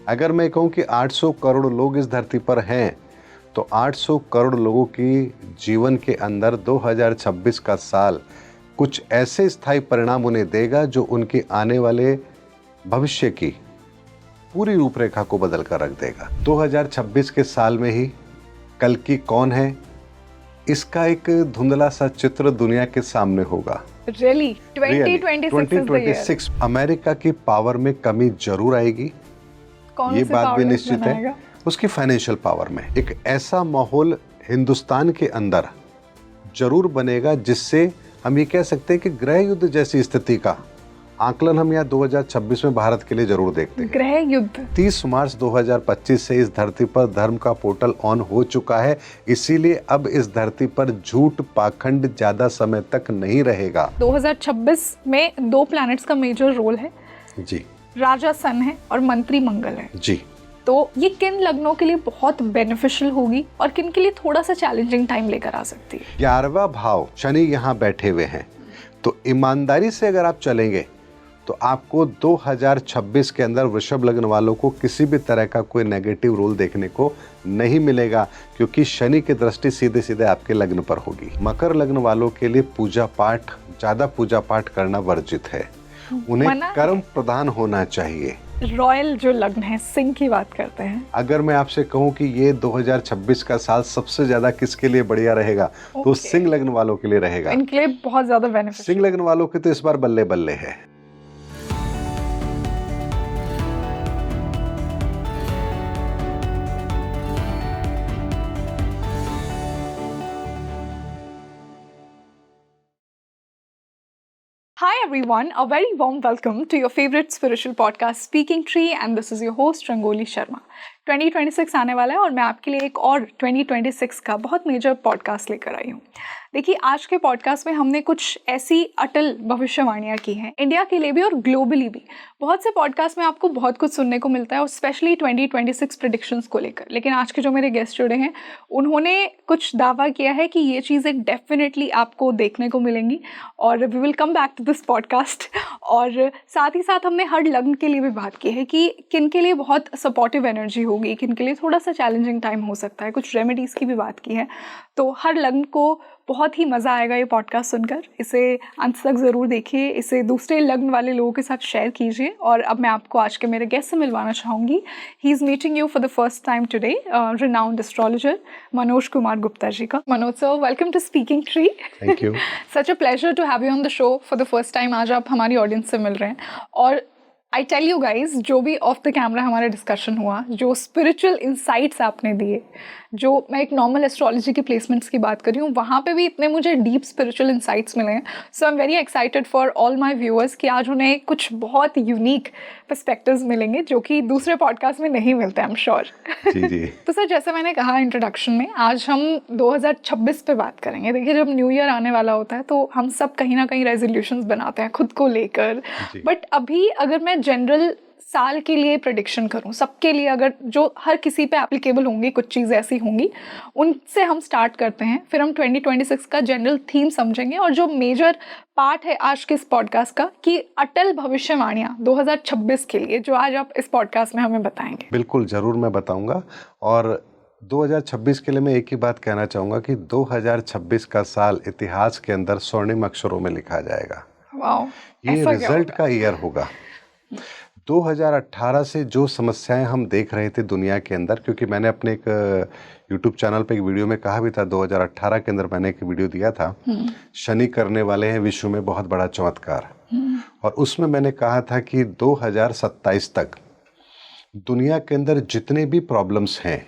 अगर मैं कहूँ कि 800 करोड़ लोग इस धरती पर हैं, तो 800 करोड़ लोगों की जीवन के अंदर 2026 का साल कुछ ऐसे स्थायी परिणाम उन्हें देगा जो उनके आने वाले भविष्य की पूरी रूपरेखा को बदल कर रख देगा। 2026 के साल में ही कल की कौन है, इसका एक धुंधला सा चित्र दुनिया के सामने होगा। Really? 2026 अमेरिका की पावर में कमी जरूर आएगी, ये बात भी निश्चित है। उसकी फाइनेंशियल पावर में एक ऐसा माहौल हिंदुस्तान के अंदर जरूर बनेगा जिससे हम ये कह सकते हैं कि गृह युद्ध जैसी स्थिति का आकलन हम यहाँ 2026 में भारत के लिए जरूर देखते हैं। गृह युद्ध 30 मार्च 2025 से इस धरती पर धर्म का पोर्टल ऑन हो चुका है, इसीलिए अब इस धरती पर झूठ पाखंड ज्यादा समय तक नहीं रहेगा। 2026 में 2 प्लैनेट्स का मेजर रोल है जी, राजा सन है और मंत्री मंगल है जी। तो ये किन लग्नों के लिए बहुत बेनिफिशियल होगी और किन के लिए थोड़ा सा चैलेंजिंग टाइम लेकर आ सकती है? 11वां भाव शनि यहाँ बैठे हुए हैं, तो ईमानदारी से अगर आप चलेंगे तो आपको 2026 के अंदर वृषभ लग्न वालों को किसी भी तरह का कोई नेगेटिव रोल देखने को नहीं मिलेगा, क्योंकि शनि की दृष्टि सीधे सीधे आपके लग्न पर होगी। मकर लग्न वालों के लिए पूजा पाठ, ज्यादा पूजा पाठ करना वर्जित है, उन्हें कर्म प्रधान होना चाहिए। रॉयल जो लग्न है, सिंह की बात करते हैं। अगर मैं आपसे कहूं कि ये 2026 का साल सबसे ज्यादा किसके लिए बढ़िया रहेगा, तो सिंह लग्न वालों के लिए रहेगा। इनके लिए बहुत ज्यादा बेनिफिट। सिंह लग्न वालों के तो इस बार बल्ले बल्ले है। Hi everyone, a very warm welcome to your favorite spiritual podcast Speaking Tree, and this is your host Rangoli Sharma। 2026 आने वाला है और मैं आपके लिए एक और 2026 का बहुत मेजर पॉडकास्ट लेकर आई हूँ। देखिए, आज के पॉडकास्ट में हमने कुछ ऐसी अटल भविष्यवाणियाँ की हैं इंडिया के लिए भी और ग्लोबली भी। बहुत से पॉडकास्ट में आपको बहुत कुछ सुनने को मिलता है और स्पेशली 2026 प्रेडिक्शंस को लेकर, लेकिन आज के जो मेरे गेस्ट जुड़े हैं उन्होंने कुछ दावा किया है कि ये चीज़ें डेफिनेटली आपको देखने को मिलेंगी और we will come back to this podcast. और साथ ही साथ हमने हर लग्न के लिए भी बात की है कि किन के लिए बहुत सपोर्टिव एनर्जी होगी, किन के लिए थोड़ा सा चैलेंजिंग टाइम हो सकता है, कुछ रेमेडीज़ की भी बात की है। तो हर लग्न को बहुत ही मज़ा आएगा ये पॉडकास्ट सुनकर। इसे अंत तक ज़रूर देखिए, इसे दूसरे लग्न वाले लोगों के साथ शेयर कीजिए। और अब मैं आपको आज के मेरे गेस्ट से मिलवाना चाहूँगी। He is meeting you for the first time today, renowned astrologer Manoj Kumar Gupta ji का। Manoj sir, welcome to speaking tree. Thank you. Such a pleasure to have you on the show for the first time. आज आप हमारी audience से मिल रहे हैं और I tell you guys, जो भी ऑफ द कैमरा हमारा डिस्कशन हुआ, जो स्पिरिचुअल इंसाइट्स आपने दिए, जो मैं एक नॉर्मल एस्ट्रोलॉजी की प्लेसमेंट्स की बात कर रही हूँ, वहाँ पे भी इतने मुझे डीप स्पिरिचुअल इंसाइट्स मिले हैं। So I am very excited for all my viewers कि आज उन्हें कुछ बहुत यूनिक पर्सपेक्टिव्स मिलेंगे जो कि दूसरे पॉडकास्ट में नहीं मिलते, आई एम श्योर। जी जी। तो सर, जैसे मैंने कहा इंट्रोडक्शन में, आज हम 2026 पे बात करेंगे। देखिए, जब न्यू ईयर आने वाला होता है तो हम सब कहीं ना कहीं रेजोल्यूशंस बनाते हैं खुद को लेकर, बट अभी अगर मैं जनरल साल के लिए प्रेडिक्शन करूं, सबके लिए, अगर जो हर किसी पे एप्लीकेबल होंगी, कुछ चीज़ें ऐसी होंगी, उनसे हम स्टार्ट करते हैं। फिर हम 2026 का जनरल थीम समझेंगे और जो मेजर पार्ट है आज के इस पॉडकास्ट का कि अटल भविष्यवाणियाँ 2026 के लिए, जो आज आप इस पॉडकास्ट में हमें बताएंगे। बिल्कुल, ज़रूर मैं बताऊंगा। और 2026 के लिए मैं एक ही बात कहना चाहूँगा कि 2026 का साल इतिहास के अंदर स्वर्णिम अक्षरों में लिखा जाएगा। वाओ, ये रिजल्ट का ईयर होगा। 2018 से जो समस्याएं हम देख रहे थे दुनिया के अंदर, क्योंकि मैंने अपने एक YouTube चैनल पे एक वीडियो में कहा भी था, 2018 के अंदर मैंने एक वीडियो दिया था, शनि करने वाले हैं विश्व में बहुत बड़ा चमत्कार। और उसमें मैंने कहा था कि 2027 तक दुनिया के अंदर जितने भी प्रॉब्लम्स हैं,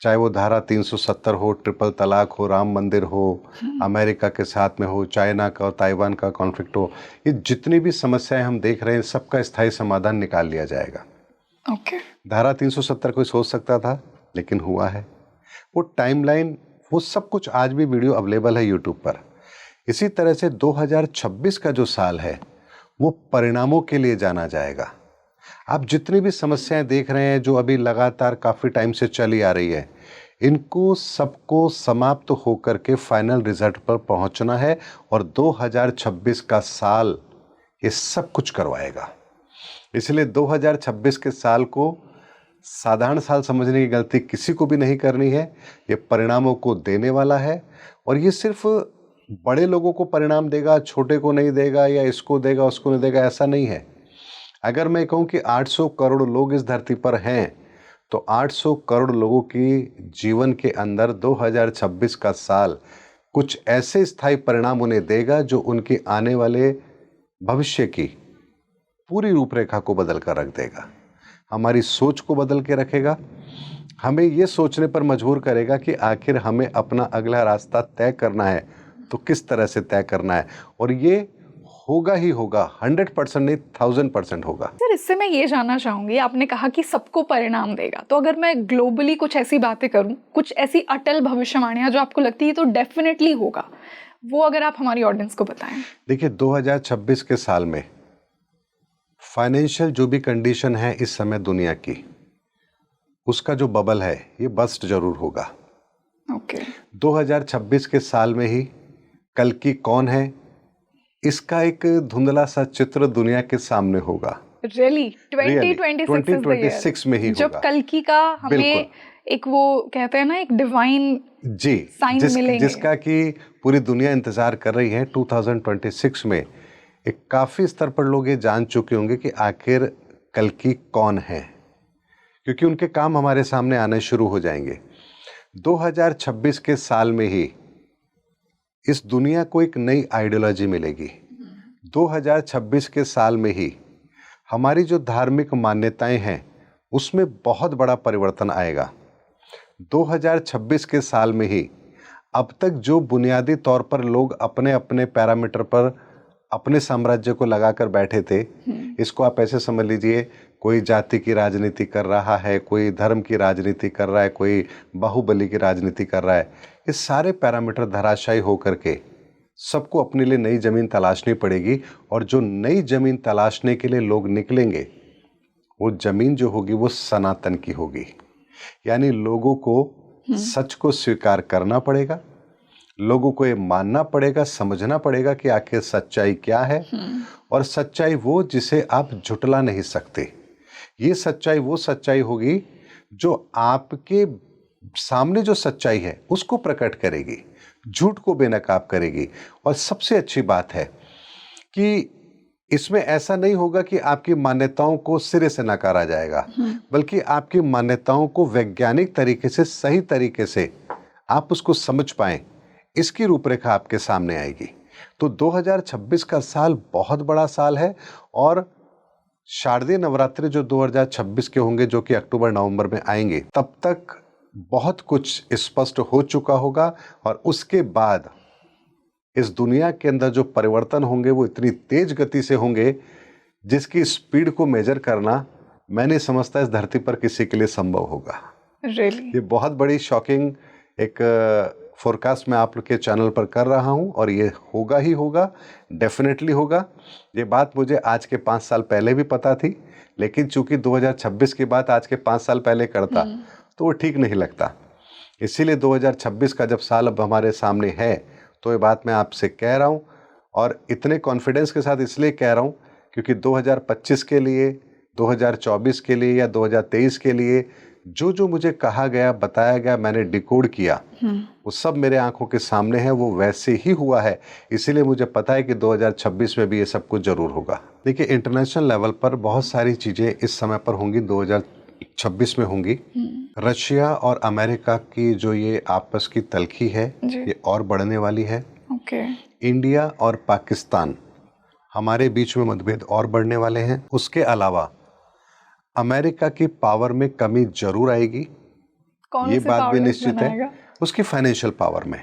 चाहे वो धारा 370 हो, ट्रिपल तलाक हो, राम मंदिर हो, अमेरिका के साथ में हो, चाइना का और ताइवान का कॉन्फ्लिक्ट हो, ये जितनी भी समस्याएं हम देख रहे हैं, सबका स्थायी समाधान निकाल लिया जाएगा। ओके। धारा 370 कोई सोच सकता था, लेकिन हुआ है। वो टाइमलाइन, वो सब कुछ आज भी वीडियो अवेलेबल है यूट्यूब पर। इसी तरह से 2026 का जो साल है वो परिणामों के लिए जाना जाएगा। आप जितनी भी समस्याएं देख रहे हैं जो अभी लगातार काफ़ी टाइम से चली आ रही है, इनको सबको समाप्त होकर के फाइनल रिजल्ट पर पहुंचना है और 2026 का साल ये सब कुछ करवाएगा। इसलिए 2026 के साल को साधारण साल समझने की गलती किसी को भी नहीं करनी है। ये परिणामों को देने वाला है और ये सिर्फ बड़े लोगों को परिणाम देगा, छोटे को नहीं देगा, या इसको देगा उसको नहीं देगा, ऐसा नहीं है। अगर मैं कहूँ कि 800 करोड़ लोग इस धरती पर हैं, तो 800 करोड़ लोगों की जीवन के अंदर 2026 का साल कुछ ऐसे स्थायी परिणाम उन्हें देगा जो उनके आने वाले भविष्य की पूरी रूपरेखा को बदल कर रख देगा, हमारी सोच को बदल के रखेगा, हमें ये सोचने पर मजबूर करेगा कि आखिर हमें अपना अगला रास्ता तय करना है तो किस तरह से तय करना है, और ये होगा ही होगा, 100% नहीं 1000% होगा। सर, इससे मैं ये जानना चाहूँगी, आपने कहा कि सबको परिणाम देगा, तो अगर मैं ग्लोबली कुछ ऐसी बातें करूँ, कुछ ऐसी अटल भविष्यवाणियाँ जो आपको लगती है तो डेफिनेटली होगा, वो अगर आप हमारी ऑडियंस को बताएं। देखिए, 2026 के साल में फाइनेंशियल जो भी कंडीशन है इस समय दुनिया की, उसका जो बबल है ये बस्ट जरूर होगा। ओके। 2026 के साल में ही कल की कौन है इसका एक धुंधला सा चित्र दुनिया के सामने होगा। रियली 2026 में ही होगा, जब कल्कि का हमें एक वो कहते हैं ना, एक डिवाइन जी साइन मिलेंगे, जिसका कि पूरी दुनिया इंतजार कर रही है। 2026 में एक काफी स्तर पर लोग ये जान चुके होंगे कि आखिर कल्कि कौन है, क्योंकि उनके काम हमारे सामने आने शुरू हो जाएंगे। 2026 के साल में ही इस दुनिया को एक नई आइडियोलॉजी मिलेगी। 2026 के साल में ही हमारी जो धार्मिक मान्यताएं हैं उसमें बहुत बड़ा परिवर्तन आएगा। 2026 के साल में ही अब तक जो बुनियादी तौर पर लोग अपने अपने पैरामीटर पर अपने साम्राज्य को लगाकर बैठे थे, इसको आप ऐसे समझ लीजिए, कोई जाति की राजनीति कर रहा है, कोई धर्म की राजनीति कर रहा है, कोई बाहुबली की राजनीति कर रहा है, ये सारे पैरामीटर धराशायी होकर के सबको अपने लिए नई जमीन तलाशनी पड़ेगी। और जो नई जमीन तलाशने के लिए लोग निकलेंगे, वो जमीन जो होगी वो सनातन की होगी, यानी लोगों को सच को स्वीकार करना पड़ेगा, लोगों को ये मानना पड़ेगा, समझना पड़ेगा कि आखिर सच्चाई क्या है, और सच्चाई वो जिसे आप झुटला नहीं सकते। ये सच्चाई वो सच्चाई होगी जो आपके सामने जो सच्चाई है उसको प्रकट करेगी, झूठ को बेनकाब करेगी। और सबसे अच्छी बात है कि इसमें ऐसा नहीं होगा कि आपकी मान्यताओं को सिरे से नकारा जाएगा, बल्कि आपकी मान्यताओं को वैज्ञानिक तरीके से, सही तरीके से आप उसको समझ पाएं, इसकी रूपरेखा आपके सामने आएगी। तो 2026 का साल बहुत बड़ा साल है, और शारदीय नवरात्रि जो 2026 के होंगे, जो कि अक्टूबर नवंबर में आएंगे, तब तक बहुत कुछ स्पष्ट हो चुका होगा। और उसके बाद इस दुनिया के अंदर जो परिवर्तन होंगे वो इतनी तेज गति से होंगे जिसकी स्पीड को मेजर करना मैं नहीं समझता इस धरती पर किसी के लिए संभव होगा। Really? ये बहुत बड़ी शॉकिंग एक फोरकास्ट मैं आप लोग के चैनल पर कर रहा हूं, और ये होगा ही होगा, डेफिनेटली होगा। ये बात मुझे आज के 5 साल पहले भी पता थी, लेकिन चूंकि 2026 की बात आज के 5 साल पहले करता तो वो ठीक नहीं लगता। इसीलिए 2026 का जब साल अब हमारे सामने है, तो ये बात मैं आपसे कह रहा हूं, और इतने कॉन्फिडेंस के साथ इसलिए कह रहा हूं क्योंकि 2025 के लिए, 2024 के लिए या 2023 के लिए जो जो मुझे कहा गया, बताया गया, मैंने डिकोड किया, वो सब मेरे आंखों के सामने है, वो वैसे ही हुआ है। इसीलिए मुझे पता है कि 2026 में भी ये सब कुछ जरूर होगा। देखिए, इंटरनेशनल लेवल पर बहुत सारी चीजें इस समय पर होंगी, 2026 में होंगी। रशिया और अमेरिका की जो ये आपस की तल्खी है ये और बढ़ने वाली है। इंडिया और पाकिस्तान, हमारे बीच में मतभेद और बढ़ने वाले हैं। उसके अलावा अमेरिका की पावर में कमी जरूर आएगी, ये बात भी निश्चित है। उसकी फाइनेंशियल पावर में,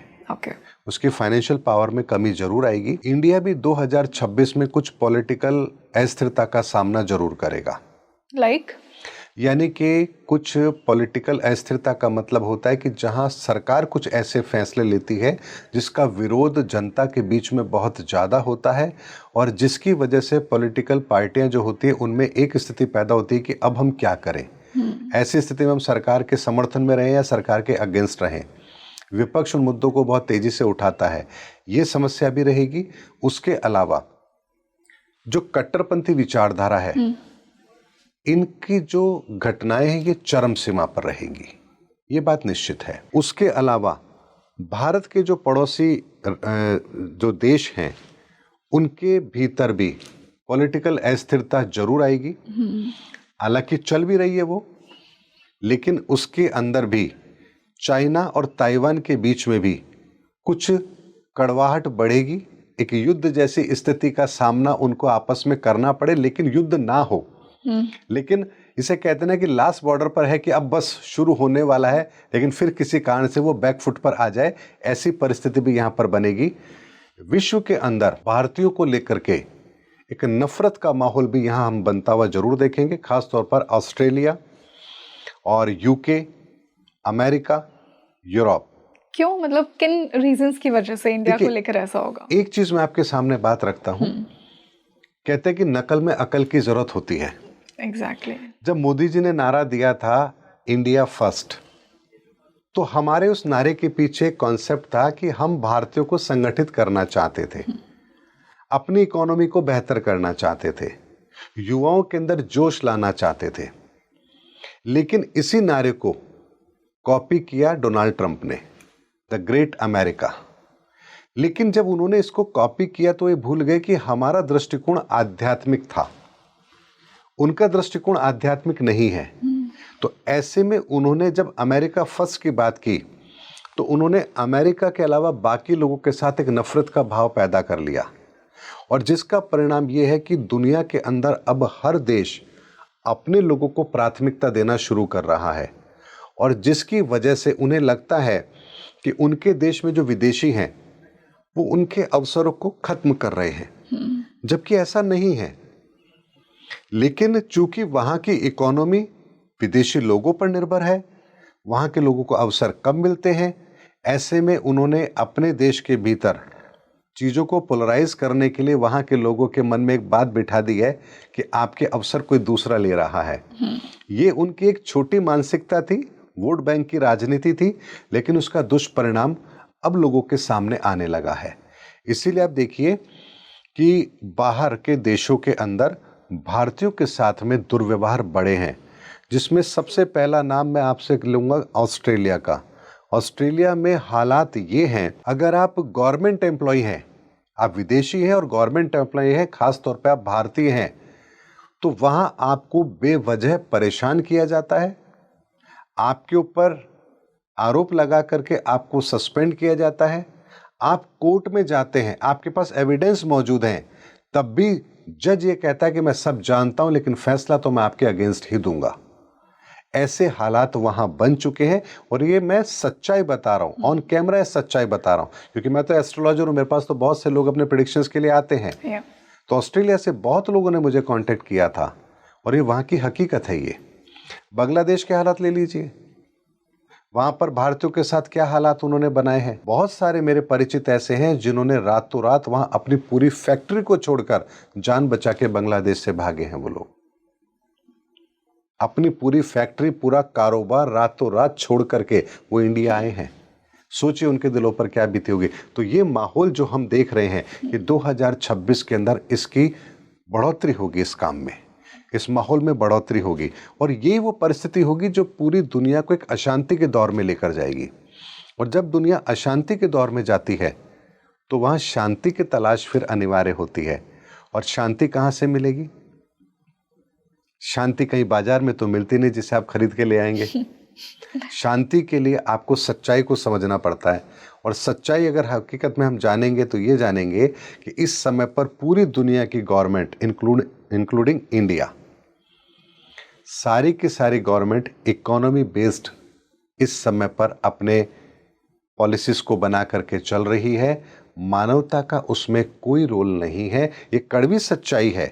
उसकी फाइनेंशियल पावर में कमी जरूर आएगी। इंडिया भी 2026 में कुछ पॉलिटिकल अस्थिरता का सामना जरूर करेगा। यानी कि कुछ पॉलिटिकल अस्थिरता का मतलब होता है कि जहां सरकार कुछ ऐसे फैसले लेती है जिसका विरोध जनता के बीच में बहुत ज़्यादा होता है, और जिसकी वजह से पॉलिटिकल पार्टियां जो होती हैं उनमें एक स्थिति पैदा होती है कि अब हम क्या करें। ऐसी स्थिति में हम सरकार के समर्थन में रहें या सरकार के अगेंस्ट रहें। विपक्ष उन मुद्दों को बहुत तेजी से उठाता है, ये समस्या भी रहेगी। उसके अलावा जो कट्टरपंथी विचारधारा है इनकी जो घटनाएं हैं ये चरम सीमा पर रहेंगी, ये बात निश्चित है। उसके अलावा भारत के जो पड़ोसी जो देश हैं उनके भीतर भी पॉलिटिकल अस्थिरता जरूर आएगी। हालांकि चल भी रही है वो, लेकिन उसके अंदर भी चाइना और ताइवान के बीच में भी कुछ कड़वाहट बढ़ेगी। एक युद्ध जैसी स्थिति का सामना उनको आपस में करना पड़े, लेकिन युद्ध ना हो। लेकिन इसे कहते हैं कि लास्ट बॉर्डर पर है कि अब बस शुरू होने वाला है, लेकिन फिर किसी कारण से वो बैकफुट पर आ जाए, ऐसी परिस्थिति भी यहाँ पर बनेगी। विश्व के अंदर भारतीयों को लेकर के एक नफरत का माहौल भी यहाँ हम बनता हुआ जरूर देखेंगे, खासतौर पर ऑस्ट्रेलिया और यूके, अमेरिका, यूरोप। क्यों, मतलब किन रीजंस की वजह से इंडिया को लेकर ऐसा होगा? एक चीज मैं आपके सामने बात रखता हूं, कहते हैं कि नकल में अकल की जरूरत होती है। एग्जैक्टली। जब मोदी जी ने नारा दिया था इंडिया फर्स्ट, तो हमारे उस नारे के पीछे कॉन्सेप्ट था कि हम भारतीयों को संगठित करना चाहते थे, अपनी इकोनॉमी को बेहतर करना चाहते थे, युवाओं के अंदर जोश लाना चाहते थे। लेकिन इसी नारे को कॉपी किया डोनाल्ड ट्रंप ने, द ग्रेट अमेरिका। लेकिन जब उन्होंने इसको कॉपी किया तो ये भूल गए कि हमारा दृष्टिकोण आध्यात्मिक था, उनका दृष्टिकोण आध्यात्मिक नहीं है। तो ऐसे में उन्होंने जब अमेरिका फर्स्ट की बात की तो उन्होंने अमेरिका के अलावा बाकी लोगों के साथ एक नफरत का भाव पैदा कर लिया, और जिसका परिणाम यह है कि दुनिया के अंदर अब हर देश अपने लोगों को प्राथमिकता देना शुरू कर रहा है, और जिसकी वजह से उन्हें लगता है कि उनके देश में जो विदेशी हैं वो उनके अवसरों को खत्म कर रहे हैं, जबकि ऐसा नहीं है। लेकिन चूंकि वहाँ की इकोनॉमी विदेशी लोगों पर निर्भर है, वहाँ के लोगों को अवसर कम मिलते हैं, ऐसे में उन्होंने अपने देश के भीतर चीज़ों को पोलराइज करने के लिए वहाँ के लोगों के मन में एक बात बिठा दी है कि आपके अवसर कोई दूसरा ले रहा है। ये उनकी एक छोटी मानसिकता थी, वोट बैंक की राजनीति थी, लेकिन उसका दुष्परिणाम अब लोगों के सामने आने लगा है। इसीलिए आप देखिए कि बाहर के देशों के अंदर भारतीयों के साथ में दुर्व्यवहार बढ़े हैं, जिसमें सबसे पहला नाम मैं आपसे लूँगा ऑस्ट्रेलिया का। ऑस्ट्रेलिया में हालात ये हैं, अगर आप गवर्नमेंट एम्प्लॉय हैं, आप विदेशी हैं और गवर्नमेंट एम्प्लॉय हैं, खास तौर पे आप भारतीय हैं, तो वहाँ आपको बेवजह परेशान किया जाता है, आपके ऊपर आरोप लगा करके आपको सस्पेंड किया जाता है। आप कोर्ट में जाते हैं, आपके पास एविडेंस मौजूद हैं, तब भी जज ये कहता है कि मैं सब जानता हूं, लेकिन फैसला तो मैं आपके अगेंस्ट ही दूंगा। ऐसे हालात वहां बन चुके हैं, और ये मैं सच्चाई बता रहा हूं, ऑन कैमरा सच्चाई बता रहा हूं, क्योंकि मैं तो एस्ट्रोलॉजर हूं, मेरे पास तो बहुत से लोग अपने प्रेडिक्शंस के लिए आते हैं। तो ऑस्ट्रेलिया से बहुत लोगों ने मुझे कांटेक्ट किया था, और ये वहां की हकीकत है। ये बांग्लादेश के हालात ले लीजिए, वहां पर भारतीयों के साथ क्या हालात उन्होंने बनाए हैं। बहुत सारे मेरे परिचित ऐसे हैं जिन्होंने रातों रात वहां अपनी पूरी फैक्ट्री को छोड़कर जान बचा के बांग्लादेश से भागे हैं। वो लोग अपनी पूरी फैक्ट्री, पूरा कारोबार रातों रात छोड़ करके वो इंडिया आए हैं। सोचिए उनके दिलों पर क्या बीती होगी। तो ये माहौल जो हम देख रहे हैं कि 2026 के अंदर इसकी बढ़ोतरी होगी, इस काम में, इस माहौल में बढ़ोतरी होगी, और ये वो परिस्थिति होगी जो पूरी दुनिया को एक अशांति के दौर में लेकर जाएगी। और जब दुनिया अशांति के दौर में जाती है तो वहाँ शांति की तलाश फिर अनिवार्य होती है। और शांति कहाँ से मिलेगी? शांति कहीं बाजार में तो मिलती नहीं जिसे आप खरीद के ले आएंगे। शांति के लिए आपको सच्चाई को समझना पड़ता है, और सच्चाई अगर हकीकत में हम जानेंगे तो ये जानेंगे कि इस समय पर पूरी दुनिया की गवर्नमेंट इंक्लूडिंग इंडिया, सारी की सारी गवर्नमेंट इकोनॉमी बेस्ड इस समय पर अपने पॉलिसीज को बना करके चल रही है। मानवता का उसमें कोई रोल नहीं है। ये कड़वी सच्चाई है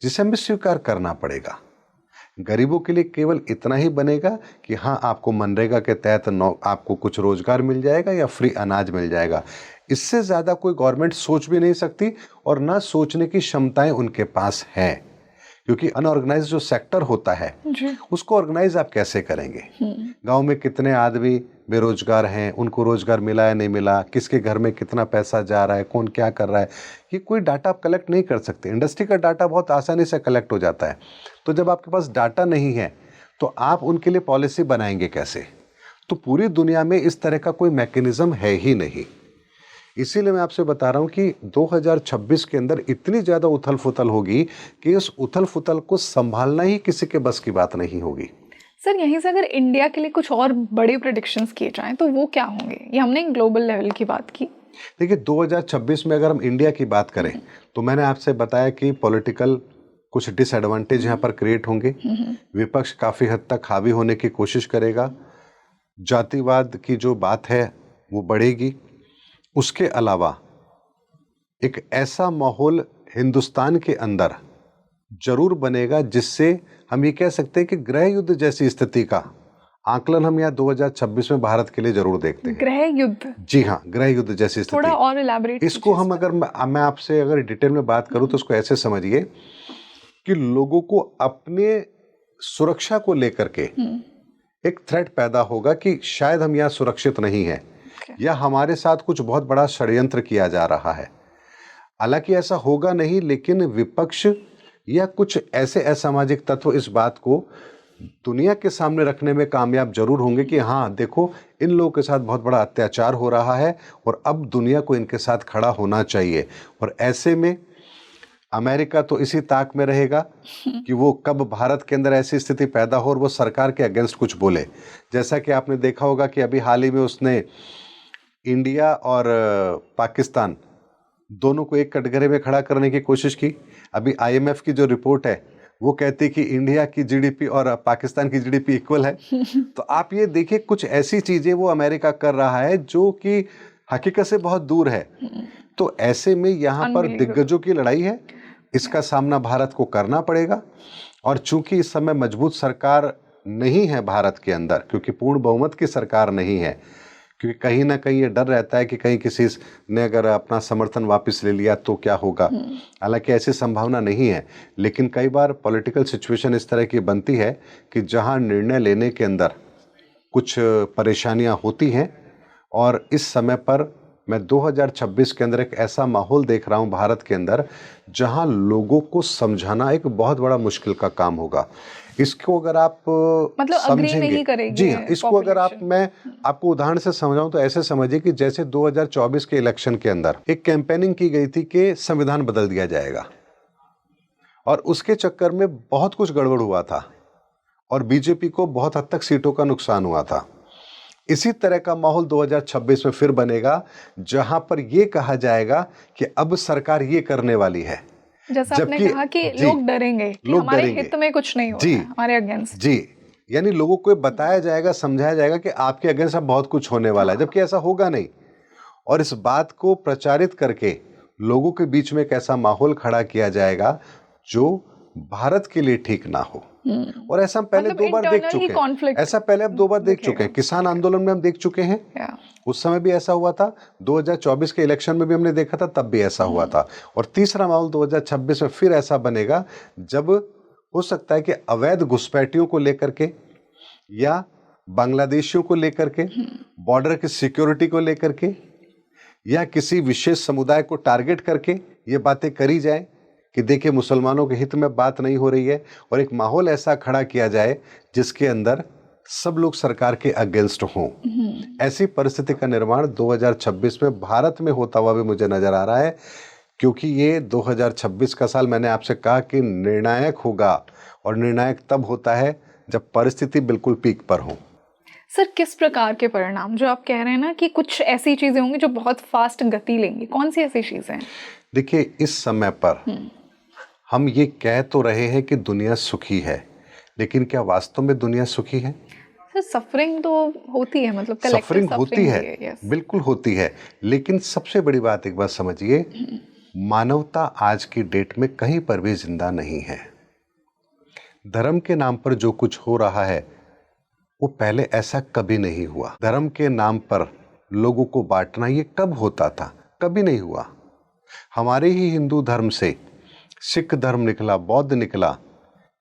जिसे हमें स्वीकार करना पड़ेगा। गरीबों के लिए केवल इतना ही बनेगा कि हाँ, आपको मनरेगा के तहत आपको कुछ रोजगार मिल जाएगा या फ्री अनाज मिल जाएगा। इससे ज़्यादा कोई गवर्नमेंट सोच भी नहीं सकती, और ना सोचने की क्षमताएं उनके पास है, क्योंकि अनऑर्गेनाइज जो सेक्टर होता है उसको ऑर्गेनाइज आप कैसे करेंगे? गांव में कितने आदमी बेरोजगार हैं, उनको रोजगार मिला है नहीं मिला, किसके घर में कितना पैसा जा रहा है, कौन क्या कर रहा है, ये कोई डाटा आप कलेक्ट नहीं कर सकते। इंडस्ट्री का डाटा बहुत आसानी से कलेक्ट हो जाता है। तो जब आपके पास डाटा नहीं है तो आप उनके लिए पॉलिसी बनाएंगे कैसे? तो पूरी दुनिया में इस तरह का कोई मैकेनिज्म है ही नहीं। इसीलिए मैं आपसे बता रहा हूं कि 2026 के अंदर इतनी ज़्यादा उथल पुथल होगी कि इस उथल पुथल को संभालना ही किसी के बस की बात नहीं होगी। सर, यहीं से अगर इंडिया के लिए कुछ और बड़े प्रेडिक्शंस किए जाएं तो वो क्या होंगे? ये हमने ग्लोबल लेवल की बात की। देखिए 2026 में अगर हम इंडिया की बात करें तो मैंने आपसे बताया कि पॉलिटिकल कुछ डिसएडवांटेज यहाँ पर क्रिएट होंगे। विपक्ष काफ़ी हद तक हावी होने की कोशिश करेगा। जातिवाद की जो बात है वो बढ़ेगी। उसके अलावा एक ऐसा माहौल हिंदुस्तान के अंदर जरूर बनेगा जिससे हम ये कह सकते हैं कि गृह युद्ध जैसी स्थिति का आकलन हम यहाँ 2026 में भारत के लिए जरूर देखते हैं। गृह युद्ध? जी हाँ, गृह युद्ध जैसी स्थिति। थोड़ा और इलैबोरेट इसको हम अगर मैं आपसे अगर डिटेल में बात करूं तो उसको ऐसे समझिए कि लोगों को अपने सुरक्षा को लेकर के एक थ्रेट पैदा होगा कि शायद हम यहाँ सुरक्षित नहीं हैं या हमारे साथ कुछ बहुत बड़ा षड्यंत्र किया जा रहा है। हालांकि ऐसा होगा नहीं, लेकिन विपक्ष या कुछ ऐसे असामाजिक तत्व इस बात को दुनिया के सामने रखने में कामयाब जरूर होंगे कि हाँ देखो, इन लोगों के साथ बहुत बड़ा अत्याचार हो रहा है और अब दुनिया को इनके साथ खड़ा होना चाहिए। और ऐसे में अमेरिका तो इसी ताक में रहेगा कि वो कब भारत के अंदर ऐसी स्थिति पैदा हो और वो सरकार के अगेंस्ट कुछ बोले। जैसा कि आपने देखा होगा कि अभी हाल ही में उसने इंडिया और पाकिस्तान दोनों को एक कटघरे में खड़ा करने की कोशिश की। अभी IMF की जो रिपोर्ट है वो कहती है कि इंडिया की GDP और पाकिस्तान की GDP इक्वल है। तो आप ये देखिए, कुछ ऐसी चीजें वो अमेरिका कर रहा है जो कि हकीकत से बहुत दूर है। तो ऐसे में यहाँ पर दिग्गजों की लड़ाई है, इसका सामना भारत को करना पड़ेगा। और चूंकि इस समय मजबूत सरकार नहीं है भारत के अंदर, क्योंकि पूर्ण बहुमत की सरकार नहीं है, क्योंकि कहीं ना कहीं ये डर रहता है कि कहीं किसी ने अगर अपना समर्थन वापस ले लिया तो क्या होगा। हालांकि ऐसी संभावना नहीं है, लेकिन कई बार पॉलिटिकल सिचुएशन इस तरह की बनती है कि जहां निर्णय लेने के अंदर कुछ परेशानियां होती हैं। और इस समय पर मैं 2026 के अंदर एक ऐसा माहौल देख रहा हूं भारत के अंदर जहां लोगों को समझाना एक बहुत बड़ा मुश्किल का काम होगा। इसको अगर आप मतलब अग्री नहीं करेगी, जी हाँ, इसको अगर मैं आपको उदाहरण से समझाऊं तो ऐसे समझिए कि जैसे 2024 के इलेक्शन के अंदर एक कैंपेनिंग की गई थी कि संविधान बदल दिया जाएगा, और उसके चक्कर में बहुत कुछ गड़बड़ हुआ था और बीजेपी को बहुत हद तक सीटों का नुकसान हुआ था। इसी तरह का माहौल 2026 में फिर बनेगा जहां पर यह कहा जाएगा कि अब सरकार ये करने वाली है। जैसा आपने कहा कि लोग डरेंगे कि हमारे हित में कुछ नहीं हो रहा है, हमारे अगेंस्ट। जी, यानी लोगों को बताया जाएगा, समझाया जाएगा कि आपके अगेंस्ट अब बहुत कुछ होने वाला है, जबकि ऐसा होगा नहीं। और इस बात को प्रचारित करके लोगों के बीच में एक ऐसा माहौल खड़ा किया जाएगा जो भारत के लिए ठीक ना हो। और ऐसा हम पहले 2 बार देख चुके हैं। ऐसा पहले अब 2 बार देख चुके हैं। किसान आंदोलन में हम देख चुके हैं, उस समय भी ऐसा हुआ था। 2024 के इलेक्शन में भी हमने देखा था, तब भी ऐसा हुआ था। और तीसरा माहौल 2026 में फिर ऐसा बनेगा जब हो सकता है कि अवैध घुसपैठियों को लेकर के या बांग्लादेशियों को लेकर के, बॉर्डर की सिक्योरिटी को लेकर के या किसी विशेष समुदाय को टारगेट करके ये बातें करी जाए कि देखिए मुसलमानों के हित में बात नहीं हो रही है, और एक माहौल ऐसा खड़ा किया जाए जिसके अंदर सब लोग सरकार के अगेंस्ट हों। ऐसी परिस्थिति का निर्माण 2026 में भारत में होता हुआ भी मुझे नजर आ रहा है, क्योंकि ये 2026 का साल मैंने आपसे कहा कि निर्णायक होगा, और निर्णायक तब होता है जब परिस्थिति बिल्कुल पीक पर हो। सर, किस प्रकार के परिणाम, जो आप कह रहे हैं ना कि कुछ ऐसी चीजें होंगी जो बहुत फास्ट गति लेंगी, कौन सी ऐसी चीजें हैं? देखिए, इस समय पर हम ये कह तो रहे हैं कि दुनिया सुखी है, लेकिन क्या वास्तव में दुनिया सुखी है? सर, सफरिंग तो होती है, मतलब सफरिंग होती है, बिल्कुल होती है। लेकिन सबसे बड़ी बात एक बात समझिए, मानवता आज की डेट में कहीं पर भी जिंदा नहीं है। धर्म के नाम पर जो कुछ हो रहा है वो पहले ऐसा कभी नहीं हुआ। धर्म के नाम पर लोगों को बांटना ये कब होता था? कभी नहीं हुआ। हमारे ही हिंदू धर्म से सिख धर्म निकला, बौद्ध निकला,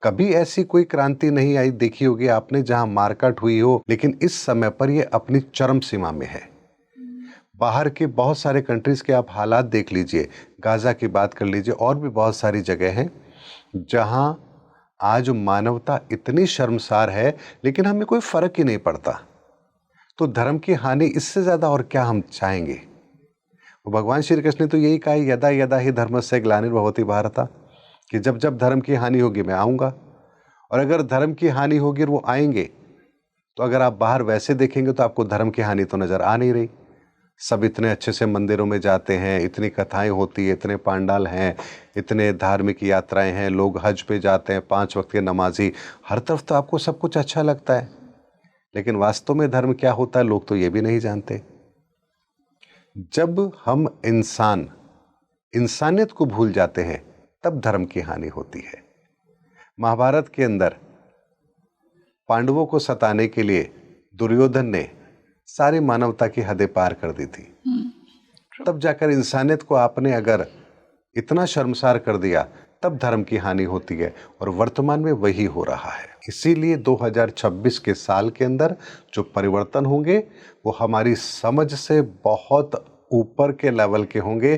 कभी ऐसी कोई क्रांति नहीं आई, देखी होगी आपने, जहां मारकाट हुई हो, लेकिन इस समय पर यह अपनी चरम सीमा में है। बाहर के बहुत सारे कंट्रीज के आप हालात देख लीजिए, गाजा की बात कर लीजिए, और भी बहुत सारी जगह हैं जहां आज मानवता इतनी शर्मसार है, लेकिन हमें कोई फर्क ही नहीं पड़ता। तो धर्म की हानि इससे ज्यादा और क्या हम चाहेंगे। भगवान श्री कृष्ण ने तो यही कहा, यदा यदा ही धर्मस्य ग्लानिर्भवति भारत, कि जब जब धर्म की हानि होगी मैं आऊंगा। और अगर धर्म की हानि होगी और वो आएंगे, तो अगर आप बाहर वैसे देखेंगे तो आपको धर्म की हानि तो नजर आ नहीं रही। सब इतने अच्छे से मंदिरों में जाते हैं, इतनी कथाएं होती है, इतने पांडाल हैं, इतने धार्मिक यात्राएं हैं, लोग हज पे जाते हैं, 5 वक्त के नमाजी, हर तरफ तो आपको सब कुछ अच्छा लगता है। लेकिन वास्तव में धर्म क्या होता है, लोग तो ये भी नहीं जानते। जब हम इंसानियत को भूल जाते हैं, तब धर्म की हानि होती है। महाभारत के अंदर पांडवों को सताने के लिए दुर्योधन ने सारी मानवता की हदें पार कर दी थी। तब जाकर इंसानियत को आपने अगर इतना शर्मसार कर दिया, तब धर्म की हानि होती है, और वर्तमान में वही हो रहा है। इसीलिए 2026 के साल के अंदर जो परिवर्तन होंगे वो हमारी समझ से बहुत ऊपर के लेवल के होंगे।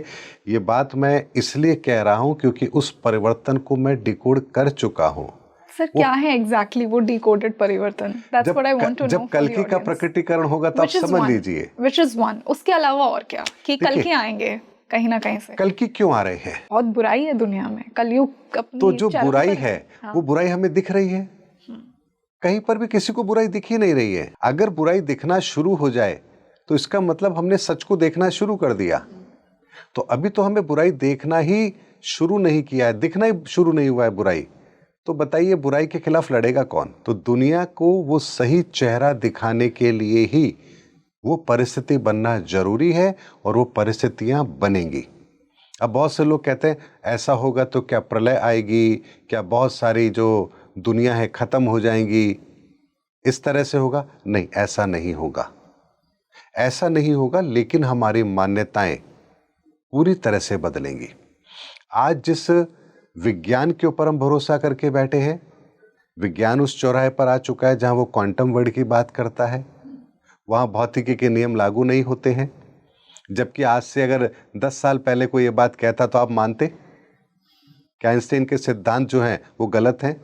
ये बात मैं इसलिए कह रहा हूं क्योंकि उस परिवर्तन को मैं डिकोड कर चुका हूं। सर क्या है एग्जैक्टली वो डिकोडेड परिवर्तन? That's what I want to know. जब कल्कि का प्रकटीकरण होगा तो आप समझ लीजिए। व्हिच इज वन, उसके अलावा और क्या कि कल्कि आएंगे कहीं ना कहीं से। कल्कि क्यों आ रहे हैं? बहुत बुराई है दुनिया में, कलयुग अपनी तो जो चरम बुराई पर है वो बुराई हमें दिख रही है। कहीं पर भी किसी को बुराई दिख ही नहीं रही है। अगर बुराई दिखना शुरू हो जाए तो इसका मतलब हमने सच को देखना शुरू कर दिया। तो अभी तो हमें बुराई देखना ही शुरू नहीं किया है, दिखना ही शुरू नहीं हुआ है बुराई। तो बताइए बुराई के खिलाफ लड़ेगा कौन? तो दुनिया को वो सही चेहरा दिखाने के लिए ही वो परिस्थिति बनना जरूरी है, और वो परिस्थितियां बनेंगी। अब बहुत से लोग कहते हैं ऐसा होगा तो क्या प्रलय आएगी, क्या बहुत सारी जो दुनिया है खत्म हो जाएंगी, इस तरह से होगा? नहीं, ऐसा नहीं होगा, ऐसा नहीं होगा। लेकिन हमारी मान्यताएं पूरी तरह से बदलेंगी। आज जिस विज्ञान के ऊपर हम भरोसा करके बैठे हैं, विज्ञान उस चौराहे पर आ चुका है जहां वो क्वांटम वर्ल्ड की बात करता है। वहां भौतिकी के नियम लागू नहीं होते हैं। जबकि आज से अगर 10 साल पहले कोई ये बात कहता तो आप मानते? क्या आइंस्टाइन के सिद्धांत जो हैं वो गलत हैं?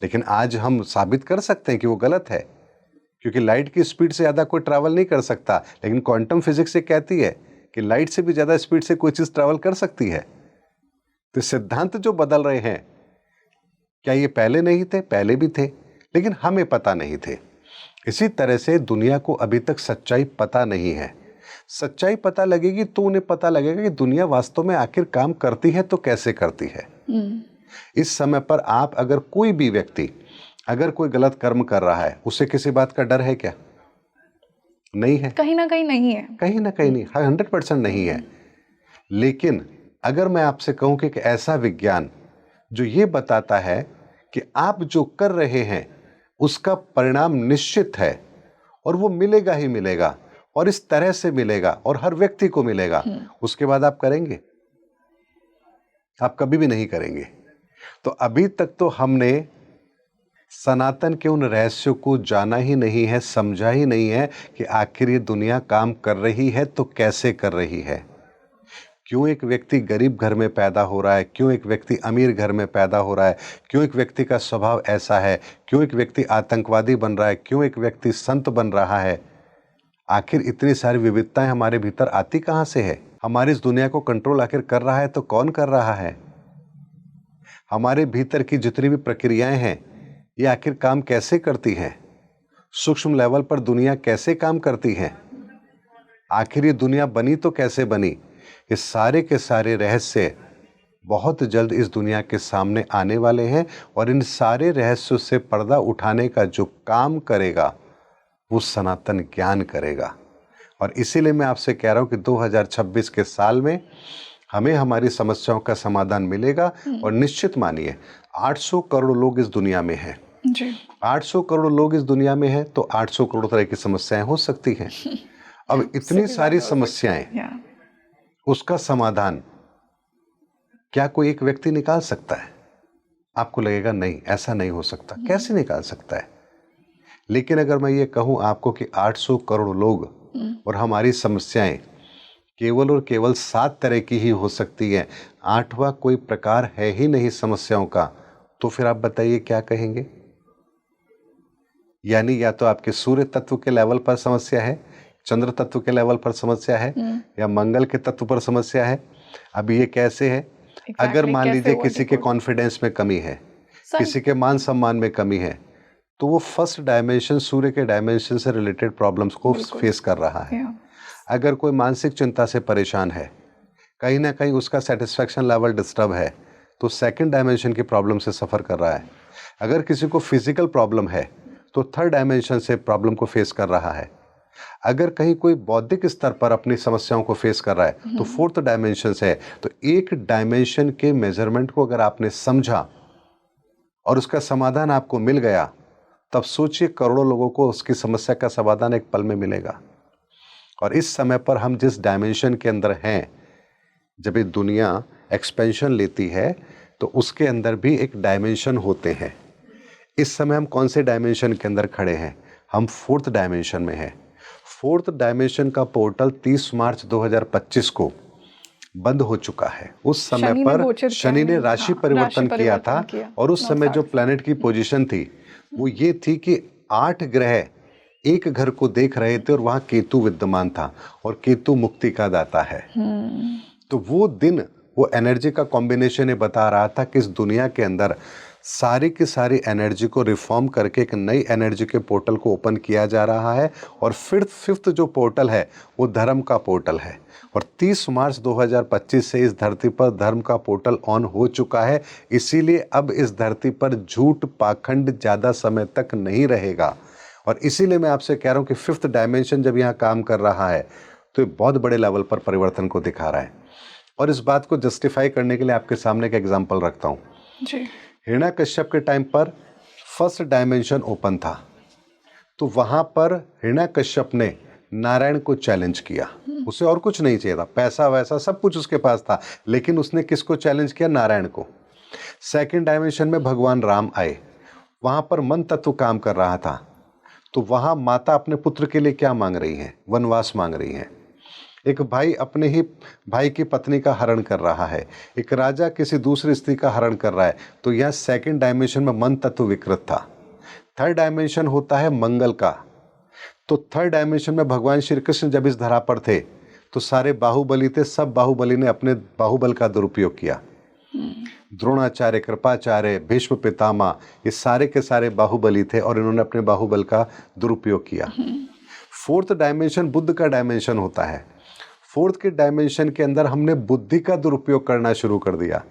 लेकिन आज हम साबित कर सकते हैं कि वो गलत है, क्योंकि लाइट की स्पीड से ज़्यादा कोई ट्रैवल नहीं कर सकता। लेकिन क्वांटम फिजिक्स ये कहती है कि लाइट से भी ज़्यादा स्पीड से कोई चीज़ ट्रैवल कर सकती है। तो सिद्धांत जो बदल रहे हैं, क्या ये पहले नहीं थे? पहले भी थे, लेकिन हमें पता नहीं थे। इसी तरह से दुनिया को अभी तक सच्चाई पता नहीं है। सच्चाई पता लगेगी तो उन्हें पता लगेगा कि दुनिया वास्तव में आखिर काम करती है तो कैसे करती है। इस समय पर आप अगर कोई भी व्यक्ति अगर कोई गलत कर्म कर रहा है, उसे किसी बात का डर है क्या? नहीं है। कहीं ना कहीं नहीं है, कहीं ना कहीं नहीं, 100% नहीं है। लेकिन अगर मैं आपसे कहूं कि एक ऐसा विज्ञान जो ये बताता है कि आप जो कर रहे हैं उसका परिणाम निश्चित है, और वो मिलेगा ही मिलेगा, और इस तरह से मिलेगा, और हर व्यक्ति को मिलेगा, उसके बाद आप करेंगे? आप कभी भी नहीं करेंगे। तो अभी तक तो हमने सनातन के उन रहस्यों को जाना ही नहीं है, समझा ही नहीं है कि आखिर ये दुनिया काम कर रही है तो कैसे कर रही है। क्यों एक व्यक्ति गरीब घर में पैदा हो रहा है, क्यों एक व्यक्ति अमीर घर में पैदा हो रहा है, क्यों एक व्यक्ति का स्वभाव ऐसा है, क्यों एक व्यक्ति आतंकवादी बन रहा है, क्यों एक व्यक्ति संत बन रहा है। आखिर इतनी सारी विविधताएं हमारे भीतर आती कहां से है? हमारी इस दुनिया को कंट्रोल आखिर कर रहा है तो कौन कर रहा है? हमारे भीतर की जितनी भी प्रक्रियाएं हैं ये आखिर काम कैसे करती हैं? सूक्ष्म लेवल पर दुनिया कैसे काम करती है? आखिर ये दुनिया बनी तो कैसे बनी? ये सारे के सारे रहस्य बहुत जल्द इस दुनिया के सामने आने वाले हैं, और इन सारे रहस्यों से पर्दा उठाने का जो काम करेगा वो सनातन ज्ञान करेगा। और इसीलिए मैं आपसे कह रहा हूं कि 2026 के साल में हमें हमारी समस्याओं का समाधान मिलेगा। और निश्चित मानिए 800 करोड़ लोग इस दुनिया में हैं जी। 800 करोड़ लोग इस दुनिया में हैं, तो 800 करोड़ तरह की समस्याएं हो सकती हैं। अब इतनी सारी समस्याएं, उसका समाधान क्या कोई एक व्यक्ति निकाल सकता है? आपको लगेगा नहीं, ऐसा नहीं हो सकता, कैसे निकाल सकता है। लेकिन अगर मैं ये कहूँ आपको कि 800 करोड़ लोग और हमारी समस्याएं केवल और केवल 7 तरह की ही हो सकती है, 8वां कोई प्रकार है ही नहीं समस्याओं का, तो फिर आप बताइए क्या कहेंगे। यानी या तो आपके सूर्य तत्व के लेवल पर समस्या है, चंद्र तत्व के लेवल पर समस्या है, या मंगल के तत्व पर समस्या है। अब ये कैसे है? अगर मान लीजिए किसी के कॉन्फिडेंस में कमी है, किसी के मान सम्मान में कमी है, तो वो फर्स्ट डायमेंशन सूर्य के डायमेंशन से रिलेटेड प्रॉब्लम्स को फेस कर रहा है। अगर कोई मानसिक चिंता से परेशान है, कहीं ना कहीं उसका सेटिस्फैक्शन लेवल डिस्टर्ब है, तो सेकंड डायमेंशन की प्रॉब्लम से सफ़र कर रहा है। अगर किसी को फिजिकल प्रॉब्लम है तो थर्ड डायमेंशन से प्रॉब्लम को फेस कर रहा है। अगर कहीं कोई बौद्धिक स्तर पर अपनी समस्याओं को फेस कर रहा है तो फोर्थ डायमेंशन से है। तो एक डायमेंशन के मेजरमेंट को अगर आपने समझा और उसका समाधान आपको मिल गया, तब सोचिए करोड़ों लोगों को उसकी समस्या का समाधान एक पल में मिलेगा। और इस समय पर हम जिस डायमेंशन के अंदर हैं, जब ये दुनिया एक्सपेंशन लेती है तो उसके अंदर भी एक डायमेंशन होते हैं। इस समय हम कौन से डायमेंशन के अंदर खड़े हैं? हम फोर्थ डायमेंशन में हैं। फोर्थ डायमेंशन का पोर्टल 30 मार्च 2025 को बंद हो चुका है। उस समय पर शनि ने राशि परिवर्तन किया था और उस समय जो प्लैनेट की पोजीशन थी वो ये थी कि 8 ग्रह एक घर को देख रहे थे और वहां केतु विद्यमान था और केतु मुक्ति का दाता है। तो वो दिन, वो एनर्जी का कॉम्बिनेशन ये बता रहा था कि इस दुनिया के अंदर सारी की सारी एनर्जी को रिफॉर्म करके एक नई एनर्जी के पोर्टल को ओपन किया जा रहा है। और फिफ्थ जो पोर्टल है वो धर्म का पोर्टल है। और 30 मार्च 2025 से इस धरती पर धर्म का पोर्टल ऑन हो चुका है। इसीलिए अब इस धरती पर झूठ पाखंड ज़्यादा समय तक नहीं रहेगा। और इसीलिए मैं आपसे कह रहा हूँ कि फिफ्थ डायमेंशन जब यहाँ काम कर रहा है तो ये बहुत बड़े लेवल पर परिवर्तन को दिखा रहा है। और इस बात को जस्टिफाई करने के लिए आपके सामने एक एग्जाम्पल रखता हूँ जी। हिरण्यकश्यप के टाइम पर फर्स्ट डायमेंशन ओपन था, तो वहां पर हिरण्यकश्यप ने नारायण को चैलेंज किया। उसे और कुछ नहीं चाहिए था, पैसा वैसा सब कुछ उसके पास था, लेकिन उसने किसको चैलेंज किया? नारायण को। सेकंड डायमेंशन में भगवान राम आए, वहां पर मन तत्व काम कर रहा था, तो वहां माता अपने पुत्र के लिए क्या मांग रही है? वनवास मांग रही है। एक भाई अपने ही भाई की पत्नी का हरण कर रहा है, एक राजा किसी दूसरी स्त्री का हरण कर रहा है। तो यह सेकंड डायमेंशन में मन तत्व विकृत था। थर्ड डायमेंशन होता है मंगल का। तो थर्ड डायमेंशन में भगवान श्री कृष्ण जब इस धरा पर थे तो सारे बाहुबली थे, सब बाहुबली ने अपने बाहुबल का दुरुपयोग किया। द्रोणाचार्य, कृपाचार्य, भीष्म पितामह, ये सारे के सारे बाहुबली थे और इन्होंने अपने बाहुबल का दुरुपयोग किया। फोर्थ डायमेंशन बुद्ध का डायमेंशन होता है। फोर्थ के डायमेंशन के अंदर हमने बुद्धि का दुरुपयोग करना शुरू कर दिया।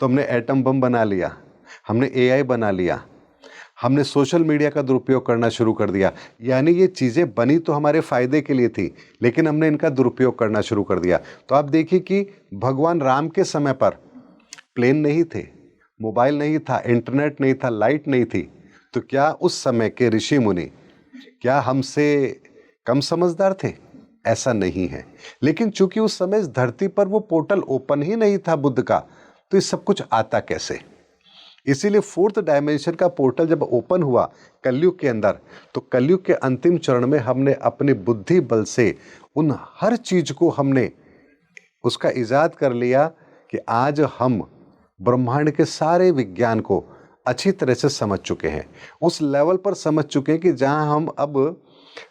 तो हमने एटम बम बना लिया, हमने एआई बना लिया, हमने सोशल मीडिया का दुरुपयोग करना शुरू कर दिया। यानी ये चीज़ें बनी तो हमारे फायदे के लिए थी, लेकिन हमने इनका दुरुपयोग करना शुरू कर दिया। तो आप देखिए कि भगवान राम के समय पर प्लेन नहीं थे, मोबाइल नहीं था, इंटरनेट नहीं था, लाइट नहीं थी, तो क्या उस समय के ऋषि मुनि क्या हमसे कम समझदार थे? ऐसा नहीं है। लेकिन चूंकि उस समय इस धरती पर वो पोर्टल ओपन ही नहीं था बुद्ध का, तो ये सब कुछ आता कैसे? इसीलिए फोर्थ डायमेंशन का पोर्टल जब ओपन हुआ कलयुग के अंदर, तो कलयुग के अंतिम चरण में हमने अपनी बुद्धि बल से उन हर चीज को हमने उसका इजाद कर लिया कि आज हम ब्रह्मांड के सारे विज्ञान को अच्छी तरह से समझ चुके हैं। उस लेवल पर समझ चुके हैं कि जहां हम अब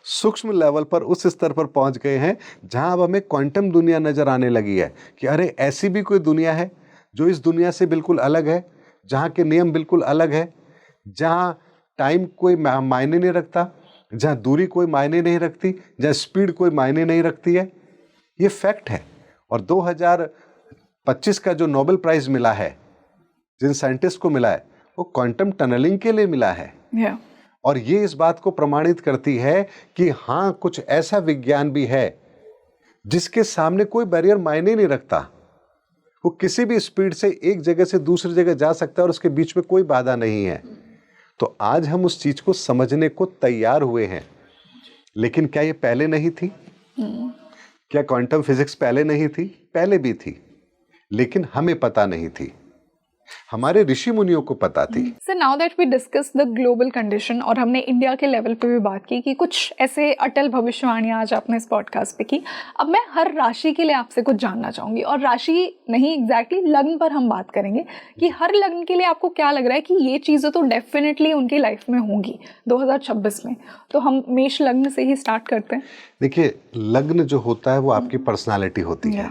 सूक्ष्म लेवल पर उस स्तर पर पहुंच गए हैं जहां अब हमें क्वांटम दुनिया नजर आने लगी है कि अरे ऐसी भी कोई दुनिया है जो इस दुनिया से बिल्कुल अलग है, जहां के नियम बिल्कुल अलग है, जहां टाइम कोई मायने नहीं रखता, जहां दूरी कोई मायने नहीं रखती, जहां स्पीड कोई मायने नहीं रखती है। ये फैक्ट है। और 2025 का जो नोबेल प्राइज मिला है, जिन साइंटिस्ट को मिला है, वो क्वांटम टनलिंग के लिए मिला है। और ये इस बात को प्रमाणित करती है कि हाँ, कुछ ऐसा विज्ञान भी है जिसके सामने कोई बैरियर मायने नहीं रखता। वो किसी भी स्पीड से एक जगह से दूसरी जगह जा सकता है और उसके बीच में कोई बाधा नहीं है। तो आज हम उस चीज को समझने को तैयार हुए हैं। लेकिन क्या ये पहले नहीं थी? क्या क्वांटम फिजिक्स पहले नहीं थी? पहले भी थी, लेकिन हमें पता नहीं थी। हमारे ऋषि मुनियों को पता थी। Sir, now that we discuss the global condition और हमने इंडिया के लेवल पे भी बात की कि कुछ ऐसे अटल भविष्यवाणियां आज आपने इस पॉडकास्ट पे की, अब मैं हर राशि के लिए आपसे कुछ जानना चाहूंगी, और राशि नहीं एग्जैक्टली लग्न पर हम बात करेंगे कि हर लग्न के लिए आपको क्या लग रहा है कि ये चीज़ें तो डेफिनेटली उनकी लाइफ में होंगी 2026 में। तो हम मेष लग्न से ही स्टार्ट करते हैं। देखिए, लग्न जो होता है वो आपकी पर्सनालिटी होती है।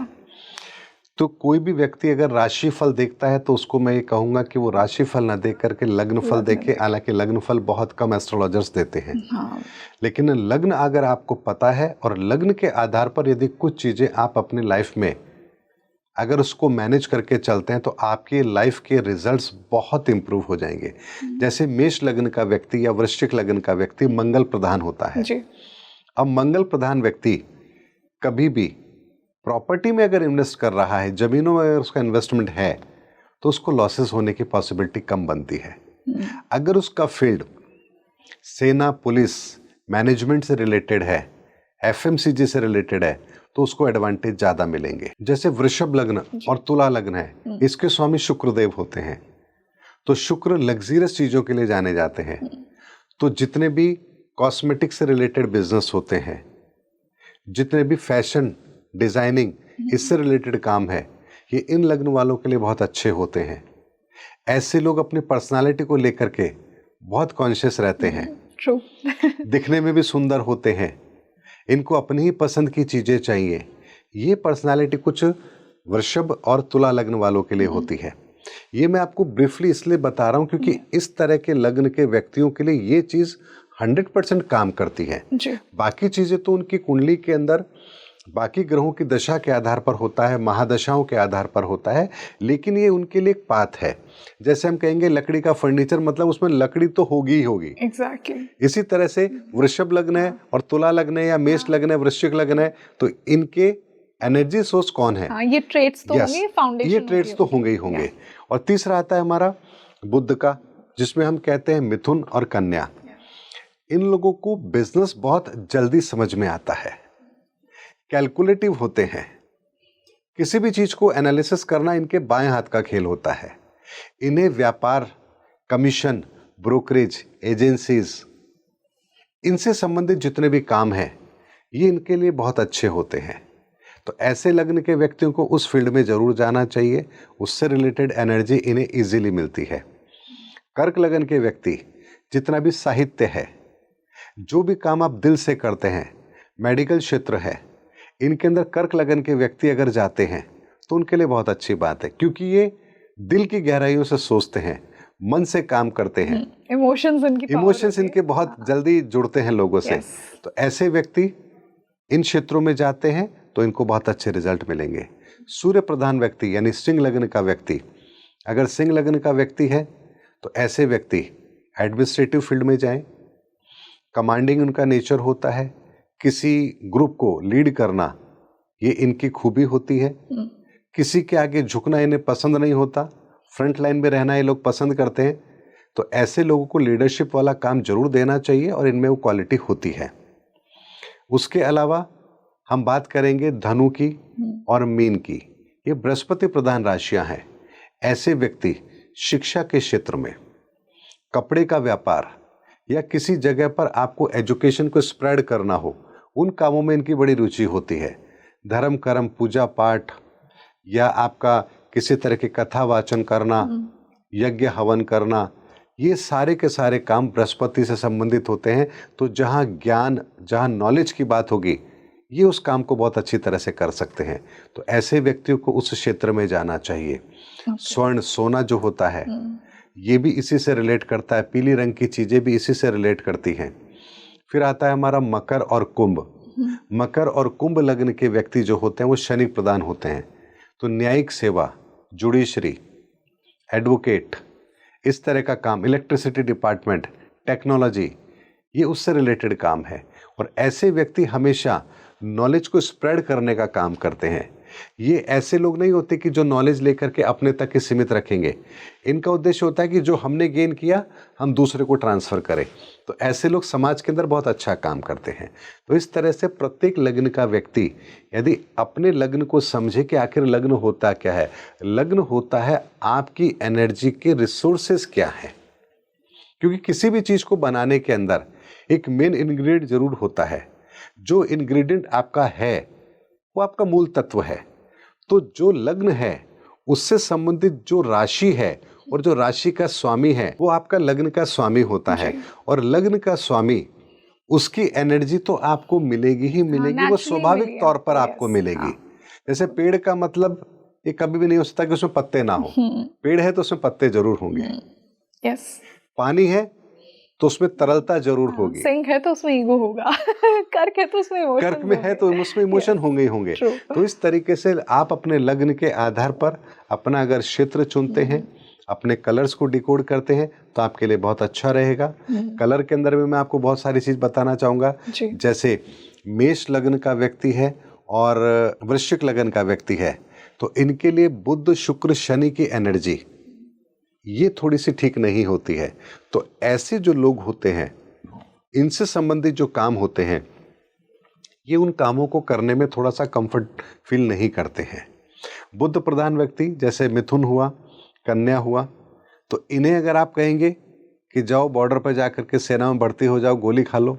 तो कोई भी व्यक्ति अगर राशि फल देखता है तो उसको मैं ये कहूँगा कि वो राशि फल ना देख करके लग्न फल देखे। हालांकि लग्न फल बहुत कम एस्ट्रोलॉजर्स देते हैं, लेकिन लग्न अगर आपको पता है और लग्न के आधार पर यदि कुछ चीज़ें आप अपने लाइफ में अगर उसको मैनेज करके चलते हैं तो आपके लाइफ के रिजल्ट्स बहुत इंप्रूव हो जाएंगे। जैसे मेष लग्न का व्यक्ति या वृश्चिक लग्न का व्यक्ति मंगल प्रधान होता है जी। अब मंगल प्रधान व्यक्ति कभी भी प्रॉपर्टी में अगर इन्वेस्ट कर रहा है, जमीनों में अगर उसका इन्वेस्टमेंट है, तो उसको लॉसेस होने की पॉसिबिलिटी कम बनती है। अगर उसका फील्ड सेना, पुलिस, मैनेजमेंट से रिलेटेड है, एफएमसीजी से रिलेटेड है, तो उसको एडवांटेज ज़्यादा मिलेंगे। जैसे वृषभ लग्न और तुला लग्न है, इसके स्वामी शुक्रदेव होते हैं, तो शुक्र लग्जरियस चीज़ों के लिए जाने जाते हैं। तो जितने भी कॉस्मेटिक से रिलेटेड बिजनेस होते हैं, जितने भी फैशन, डिज़ाइनिंग, इससे रिलेटेड काम है, ये इन लग्न वालों के लिए बहुत अच्छे होते हैं। ऐसे लोग अपनी पर्सनालिटी को लेकर के बहुत कॉन्शियस रहते हैं। ट्रू। दिखने में भी सुंदर होते हैं, इनको अपनी ही पसंद की चीज़ें चाहिए। ये पर्सनालिटी कुछ वृषभ और तुला लग्न वालों के लिए होती है। ये मैं आपको ब्रीफली इसलिए बता रहा हूँ क्योंकि इस तरह के लग्न के व्यक्तियों के लिए ये चीज़ 100% काम करती है। बाकी चीज़ें तो उनकी कुंडली के अंदर बाकी ग्रहों की दशा के आधार पर होता है, महादशाओं के आधार पर होता है, लेकिन ये उनके लिए एक पाथ है। जैसे हम कहेंगे लकड़ी का फर्नीचर, मतलब उसमें लकड़ी तो होगी ही होगी। एग्जैक्टली। इसी तरह से वृषभ लग्न है और तुला लग्न है या मेष लग्न है, वृश्चिक लग्न है, तो इनके एनर्जी सोर्स कौन है? ये ट्रेड्स तो होंगे, फाउंडेशन ये ट्रेड्स तो होंगे ही होंगे। और तीसरा आता है हमारा बुध का, जिसमें हम कहते हैं मिथुन और कन्या। इन लोगों को बिजनेस बहुत जल्दी समझ में आता है, कैलकुलेटिव होते हैं, किसी भी चीज को एनालिसिस करना इनके बाएं हाथ का खेल होता है। इन्हें व्यापार, कमीशन, ब्रोकरेज, एजेंसीज, इनसे संबंधित जितने भी काम हैं, ये इनके लिए बहुत अच्छे होते हैं। तो ऐसे लग्न के व्यक्तियों को उस फील्ड में जरूर जाना चाहिए, उससे रिलेटेड एनर्जी इन्हें इजीली मिलती है। कर्क लगन के व्यक्ति, जितना भी साहित्य है, जो भी काम आप दिल से करते हैं, मेडिकल क्षेत्र है, इनके अंदर कर्क लगन के व्यक्ति अगर जाते हैं तो उनके लिए बहुत अच्छी बात है, क्योंकि ये दिल की गहराइयों से सोचते हैं, मन से काम करते हैं, इमोशंस इनके बहुत जल्दी जुड़ते हैं लोगों से। तो ऐसे व्यक्ति इन क्षेत्रों में जाते हैं तो इनको बहुत अच्छे रिजल्ट मिलेंगे। सूर्य प्रधान व्यक्ति यानी सिंह लग्न का व्यक्ति, अगर सिंह लग्न का व्यक्ति है तो ऐसे व्यक्ति एडमिनिस्ट्रेटिव फील्ड में जाएं, कमांडिंग उनका नेचर होता है, किसी ग्रुप को लीड करना ये इनकी खूबी होती है, किसी के आगे झुकना इन्हें पसंद नहीं होता, फ्रंट लाइन में रहना ये लोग पसंद करते हैं। तो ऐसे लोगों को लीडरशिप वाला काम जरूर देना चाहिए और इनमें वो क्वालिटी होती है। उसके अलावा हम बात करेंगे धनु की और मीन की, ये बृहस्पति प्रधान राशियां हैं। ऐसे व्यक्ति शिक्षा के क्षेत्र में, कपड़े का व्यापार या किसी जगह पर आपको एजुकेशन को स्प्रेड करना हो, उन कामों में इनकी बड़ी रुचि होती है। धर्म कर्म, पूजा पाठ या आपका किसी तरह की कथा वाचन करना, यज्ञ हवन करना, ये सारे के सारे काम बृहस्पति से संबंधित होते हैं। तो जहाँ ज्ञान, जहाँ नॉलेज की बात होगी, ये उस काम को बहुत अच्छी तरह से कर सकते हैं। तो ऐसे व्यक्तियों को उस क्षेत्र में जाना चाहिए। स्वर्ण, सोना जो होता है, ये भी इसी से रिलेट करता है, पीली रंग की चीज़ें भी इसी से रिलेट करती हैं। फिर आता है हमारा मकर और कुंभ। मकर और कुंभ लग्न के व्यक्ति जो होते हैं वो शनि प्रधान होते हैं। तो न्यायिक सेवा, जुडिशरी, एडवोकेट, इस तरह का काम, इलेक्ट्रिसिटी डिपार्टमेंट, टेक्नोलॉजी, ये उससे रिलेटेड काम है। और ऐसे व्यक्ति हमेशा नॉलेज को स्प्रेड करने का काम करते हैं। ये ऐसे लोग नहीं होते कि जो नॉलेज लेकर के अपने तक ही सीमित रखेंगे। इनका उद्देश्य होता है कि जो हमने गेन किया हम दूसरे को ट्रांसफ़र करें। तो ऐसे लोग समाज के अंदर बहुत अच्छा काम करते हैं। तो इस तरह से प्रत्येक लग्न का व्यक्ति यदि अपने लग्न को समझे कि आखिर लग्न होता क्या है, लग्न होता है आपकी एनर्जी के रिसोर्सेज क्या है। क्योंकि किसी भी चीज़ को बनाने के अंदर एक मेन इंग्रेडिएंट जरूर होता है। जो इंग्रेडिएंट आपका है वो आपका मूल तत्व है। तो जो लग्न है उससे संबंधित जो राशि है और जो राशि का स्वामी है वो आपका लग्न का स्वामी होता है। और लग्न का स्वामी, उसकी एनर्जी तो आपको मिलेगी ही मिलेगी, वो स्वाभाविक तौर पर आपको मिलेगी। जैसे पेड़ का मतलब ये कभी भी नहीं हो सकता कि उसमें पत्ते ना हो। पेड़ है तो उसमें पत्ते जरूर होंगे। यस। पानी है तो उसमें तरलता जरूर होगी। सिंक है तो उसमें ईगो होगा। कर्क है तो उसमें इमोशन, कर्क में है तो उसमें इमोशन होंगे ही होंगे। तो इस तरीके से आप अपने लग्न के आधार पर अपना अगर क्षेत्र चुनते हैं, अपने कलर्स को डिकोड करते हैं तो आपके लिए बहुत अच्छा रहेगा। कलर के अंदर भी मैं आपको बहुत सारी चीज बताना चाहूंगा। जैसे मेष लग्न का व्यक्ति है और वृश्चिक लग्न का व्यक्ति है तो इनके लिए बुध शुक्र शनि की एनर्जी ये थोड़ी सी ठीक नहीं होती है। तो ऐसे जो लोग होते हैं इनसे संबंधित जो काम होते हैं ये उन कामों को करने में थोड़ा सा कंफर्ट फील नहीं करते हैं। बुध प्रधान व्यक्ति जैसे मिथुन हुआ, कन्या हुआ, तो इन्हें अगर आप कहेंगे कि जाओ बॉर्डर पर जाकर के सेना में भर्ती हो जाओ, गोली खा लो,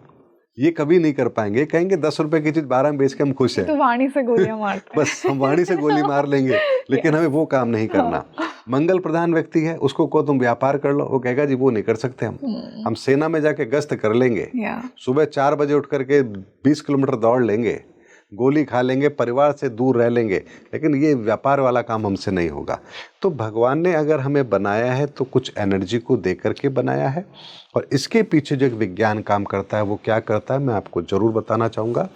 ये कभी नहीं कर पाएंगे। कहेंगे 10 रुपए की चीज 12 में बेच के हम खुश हैं। तो वाणी से गोलियां मारते हैं। बस हम वाणी से गोली मार लेंगे, लेकिन हमें वो काम नहीं करना। मंगल प्रधान व्यक्ति है, उसको को तुम व्यापार कर लो, वो कहेगा जी वो नहीं कर सकते हम सेना में जाके गश्त कर लेंगे, सुबह 4 बजे उठ करके 20 किलोमीटर दौड़ लेंगे, गोली खा लेंगे, परिवार से दूर रह लेंगे, लेकिन ये व्यापार वाला काम हमसे नहीं होगा। तो भगवान ने अगर हमें बनाया है तो कुछ एनर्जी को दे करके बनाया है, और इसके पीछे जो एक विज्ञान काम करता है वो क्या करता है मैं आपको जरूर बताना चाहूँगा।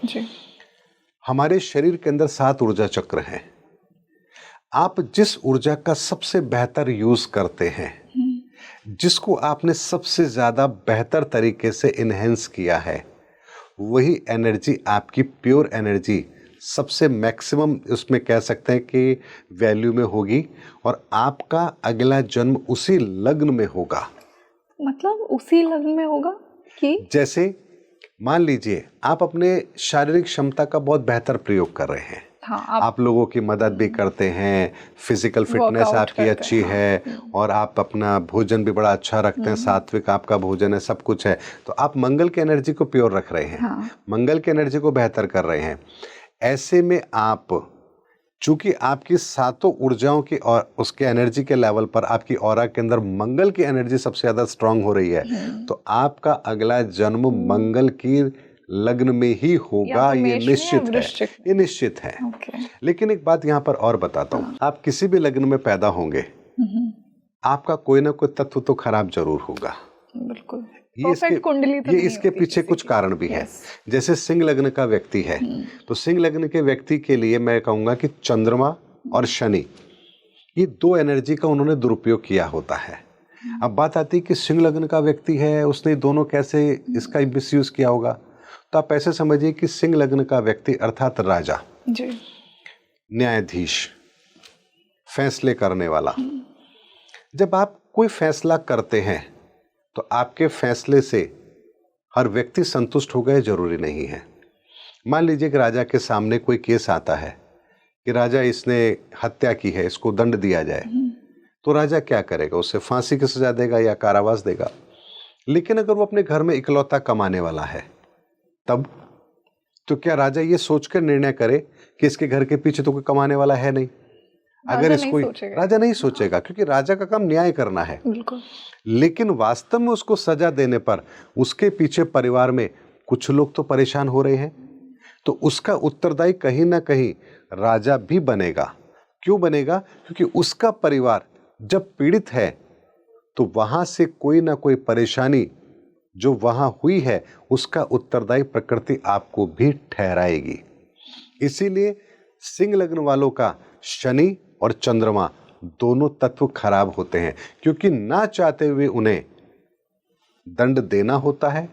हमारे शरीर के अंदर 7 ऊर्जा चक्र हैं। आप जिस ऊर्जा का सबसे बेहतर यूज करते हैं, जिसको आपने सबसे ज्यादा बेहतर तरीके से इनहेंस किया है, वही एनर्जी आपकी प्योर एनर्जी सबसे मैक्सिमम उसमें कह सकते हैं कि वैल्यू में होगी, और आपका अगला जन्म उसी लग्न में होगा। मतलब उसी लग्न में होगा कि जैसे मान लीजिए आप अपने शारीरिक क्षमता का बहुत बेहतर प्रयोग कर रहे हैं। हाँ, आप लोगों की मदद भी करते हैं, फिजिकल फिटनेस आपकी अच्छी है, और आप अपना भोजन भी बड़ा अच्छा रखते हैं, सात्विक आपका भोजन है, सब कुछ है, तो आप मंगल की एनर्जी को प्योर रख रहे हैं। हाँ। मंगल की एनर्जी को बेहतर कर रहे हैं। ऐसे में आप चूंकि आपकी 7 ऊर्जाओं की और उसके एनर्जी के लेवल पर आपकी ऑरा के अंदर मंगल की एनर्जी सबसे ज्यादा स्ट्रांग हो रही है, तो आपका अगला जन्म मंगल की लग्न में ही होगा, ये निश्चित है, ये निश्चित है। लेकिन एक बात यहाँ पर और बताता हूँ, आप किसी भी लग्न में पैदा होंगे, आपका कोई ना कोई तत्व तो खराब जरूर होगा। बिल्कुल। ये इसके पीछे कुछ कारण भी है। जैसे सिंह लग्न का व्यक्ति है, तो सिंह लग्न के व्यक्ति के लिए मैं कहूंगा कि चंद्रमा और शनि, ये 2 एनर्जी का उन्होंने दुरुपयोग किया होता है। अब बात आती है कि सिंह लग्न का व्यक्ति है, उसने दोनों कैसे इसका मिसयूज किया होगा। तो आप ऐसे समझिए कि सिंह लग्न का व्यक्ति अर्थात राजा जी, न्यायाधीश, फैसले करने वाला, जब आप कोई फैसला करते हैं तो आपके फैसले से हर व्यक्ति संतुष्ट हो गए जरूरी नहीं है। मान लीजिए कि राजा के सामने कोई केस आता है कि राजा इसने हत्या की है, इसको दंड दिया जाए, तो राजा क्या करेगा, उसे फांसी की सजा देगा या कारावास देगा। लेकिन अगर वो अपने घर में इकलौता कमाने वाला है तब तो क्या राजा ये सोचकर निर्णय करे कि इसके घर के पीछे तो कोई कमाने वाला है नहीं? अगर इसको राजा नहीं सोचेगा, क्योंकि राजा का काम न्याय करना है। लेकिन वास्तव में उसको सजा देने पर उसके पीछे परिवार में कुछ लोग तो परेशान हो रहे हैं, तो उसका उत्तरदायी कहीं ना कहीं राजा भी बनेगा। क्यों बनेगा? क्योंकि उसका परिवार जब पीड़ित है तो वहां से कोई ना कोई परेशानी जो वहां हुई है उसका उत्तरदायी प्रकृति आपको भी ठहराएगी। इसीलिए सिंह लग्न वालों का शनि और चंद्रमा दोनों तत्व खराब होते हैं, क्योंकि ना चाहते हुए उन्हें दंड देना होता है।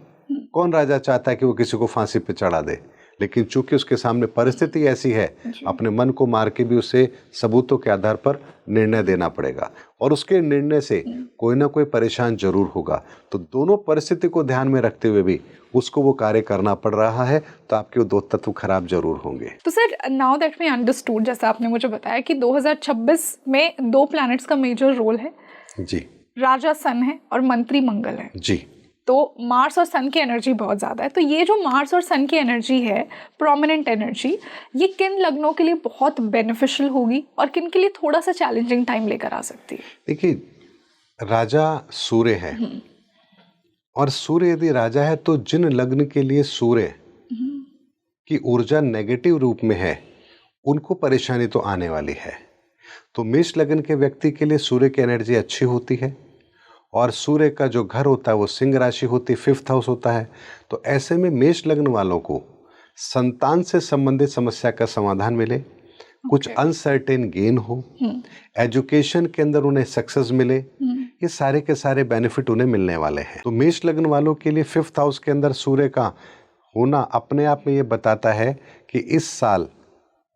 कौन राजा चाहता है कि वो किसी को फांसी पे चढ़ा दे? लेकिन चूंकि उसके सामने परिस्थिति ऐसी है, अपने मन को मार के भी उसे सबूतों के आधार पर निर्णय देना पड़ेगा और उसके निर्णय से कोई ना कोई परेशान जरूर होगा। तो दोनों परिस्थिति को ध्यान में रखते हुए भी उसको वो कार्य करना पड़ रहा है, तो आपके वो दो तत्व खराब जरूर होंगे। तो sir, now that we understood, जैसा आपने मुझे बताया कि 2026 में 2 प्लैनेट्स का मेजर रोल है जी, राजा सन है और मंत्री मंगल है जी। तो मार्स और सन की एनर्जी बहुत ज़्यादा है। तो ये जो मार्स और सन की एनर्जी है, प्रोमिनेंट एनर्जी, ये किन लग्नों के लिए बहुत बेनिफिशियल होगी और किन के लिए थोड़ा सा चैलेंजिंग टाइम लेकर आ सकती है? देखिए, राजा सूर्य है और सूर्य यदि राजा है तो जिन लग्न के लिए सूर्य की ऊर्जा नेगेटिव रूप में है उनको परेशानी तो आने वाली है। तो मेष लग्न के व्यक्ति के लिए सूर्य की एनर्जी अच्छी होती है और सूर्य का जो घर होता है वो सिंह राशि होती है, 5th हाउस होता है। तो ऐसे में मेष लग्न वालों को संतान से संबंधित समस्या का समाधान मिले, कुछ अनसर्टेन गेन हो, एजुकेशन के अंदर उन्हें सक्सेस मिले, ये सारे के सारे बेनिफिट उन्हें मिलने वाले हैं। तो मेष लग्न वालों के लिए 5th हाउस के अंदर सूर्य का होना अपने आप में ये बताता है कि इस साल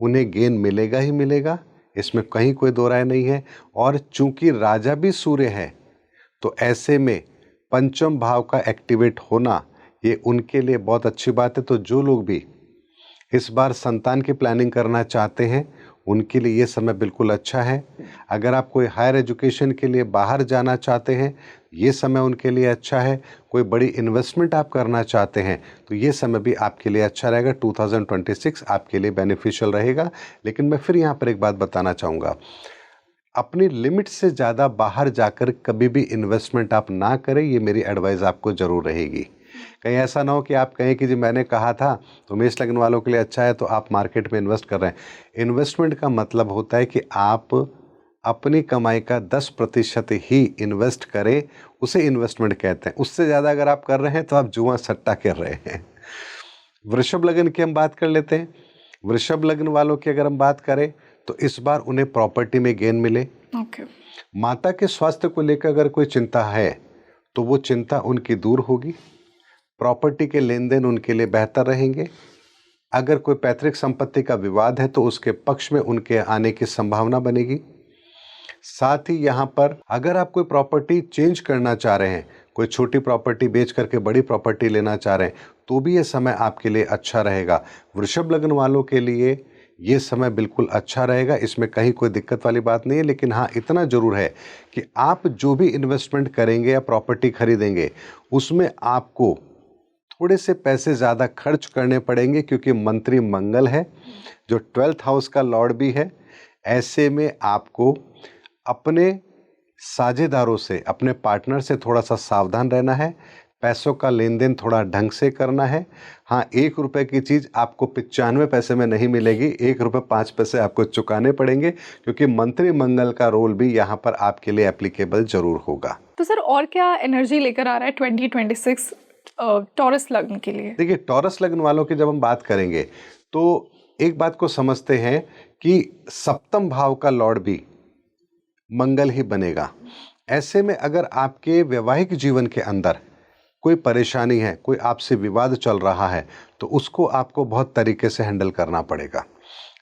उन्हें गेन मिलेगा ही मिलेगा, इसमें कहीं कोई दो राय नहीं है। और चूंकि राजा भी सूर्य है तो ऐसे में पंचम भाव का एक्टिवेट होना ये उनके लिए बहुत अच्छी बात है। तो जो लोग भी इस बार संतान की प्लानिंग करना चाहते हैं उनके लिए ये समय बिल्कुल अच्छा है। अगर आप कोई हायर एजुकेशन के लिए बाहर जाना चाहते हैं ये समय उनके लिए अच्छा है। कोई बड़ी इन्वेस्टमेंट आप करना चाहते हैं तो ये समय भी आपके लिए अच्छा रहेगा। 2026 आपके लिए बेनिफिशियल रहेगा। लेकिन मैं फिर यहाँ पर एक बात बताना चाहूँगा, अपनी लिमिट से ज़्यादा बाहर जाकर कभी भी इन्वेस्टमेंट आप ना करें, ये मेरी एडवाइस आपको ज़रूर रहेगी। कहीं ऐसा ना हो कि आप कहें कि जी मैंने कहा था तो मेष लग्न वालों के लिए अच्छा है तो आप मार्केट में इन्वेस्ट कर रहे हैं। इन्वेस्टमेंट का मतलब होता है कि आप अपनी कमाई का 10% ही इन्वेस्ट करें, उसे इन्वेस्टमेंट कहते हैं। उससे ज़्यादा अगर आप कर रहे हैं तो आप जुआ सट्टा कर रहे हैं। वृषभ लग्न की हम बात कर लेते हैं। वृषभ लग्न वालों की अगर हम बात करें तो इस बार उन्हें प्रॉपर्टी में गेन मिले। माता के स्वास्थ्य को लेकर अगर कोई चिंता है तो वो चिंता उनकी दूर होगी। प्रॉपर्टी के लेन देन उनके लिए बेहतर रहेंगे। अगर कोई पैतृक संपत्ति का विवाद है तो उसके पक्ष में उनके आने की संभावना बनेगी। साथ ही यहाँ पर अगर आप कोई प्रॉपर्टी चेंज करना चाह रहे हैं, कोई छोटी प्रॉपर्टी बेच करके बड़ी प्रॉपर्टी लेना चाह रहे हैं तो भी ये समय आपके लिए अच्छा रहेगा। वृषभ लग्न वालों के लिए ये समय बिल्कुल अच्छा रहेगा, इसमें कहीं कोई दिक्कत वाली बात नहीं है। लेकिन हाँ, इतना ज़रूर है कि आप जो भी इन्वेस्टमेंट करेंगे या प्रॉपर्टी खरीदेंगे उसमें आपको थोड़े से पैसे ज़्यादा खर्च करने पड़ेंगे क्योंकि मंत्री मंगल है जो 12th हाउस का लॉर्ड भी है। ऐसे में आपको अपने साझेदारों से, अपने पार्टनर से थोड़ा सा सावधान रहना है। पैसों का लेन देन थोड़ा ढंग से करना है। हाँ, 1 रुपए की चीज़ आपको 95 पैसे में नहीं मिलेगी, 1 रुपये 5 पैसे आपको चुकाने पड़ेंगे क्योंकि मंत्री मंगल का रोल भी यहाँ पर आपके लिए एप्लीकेबल जरूर होगा। तो सर, और क्या एनर्जी लेकर आ रहा है 2026 टॉरस लग्न के लिए? देखिए, टॉरस लग्न वालों की जब हम बात करेंगे तो एक बात को समझते हैं कि 7th भाव का लॉर्ड भी मंगल ही बनेगा। ऐसे में अगर आपके वैवाहिक जीवन के अंदर कोई परेशानी है, कोई आपसे विवाद चल रहा है तो उसको आपको बहुत तरीके से हैंडल करना पड़ेगा।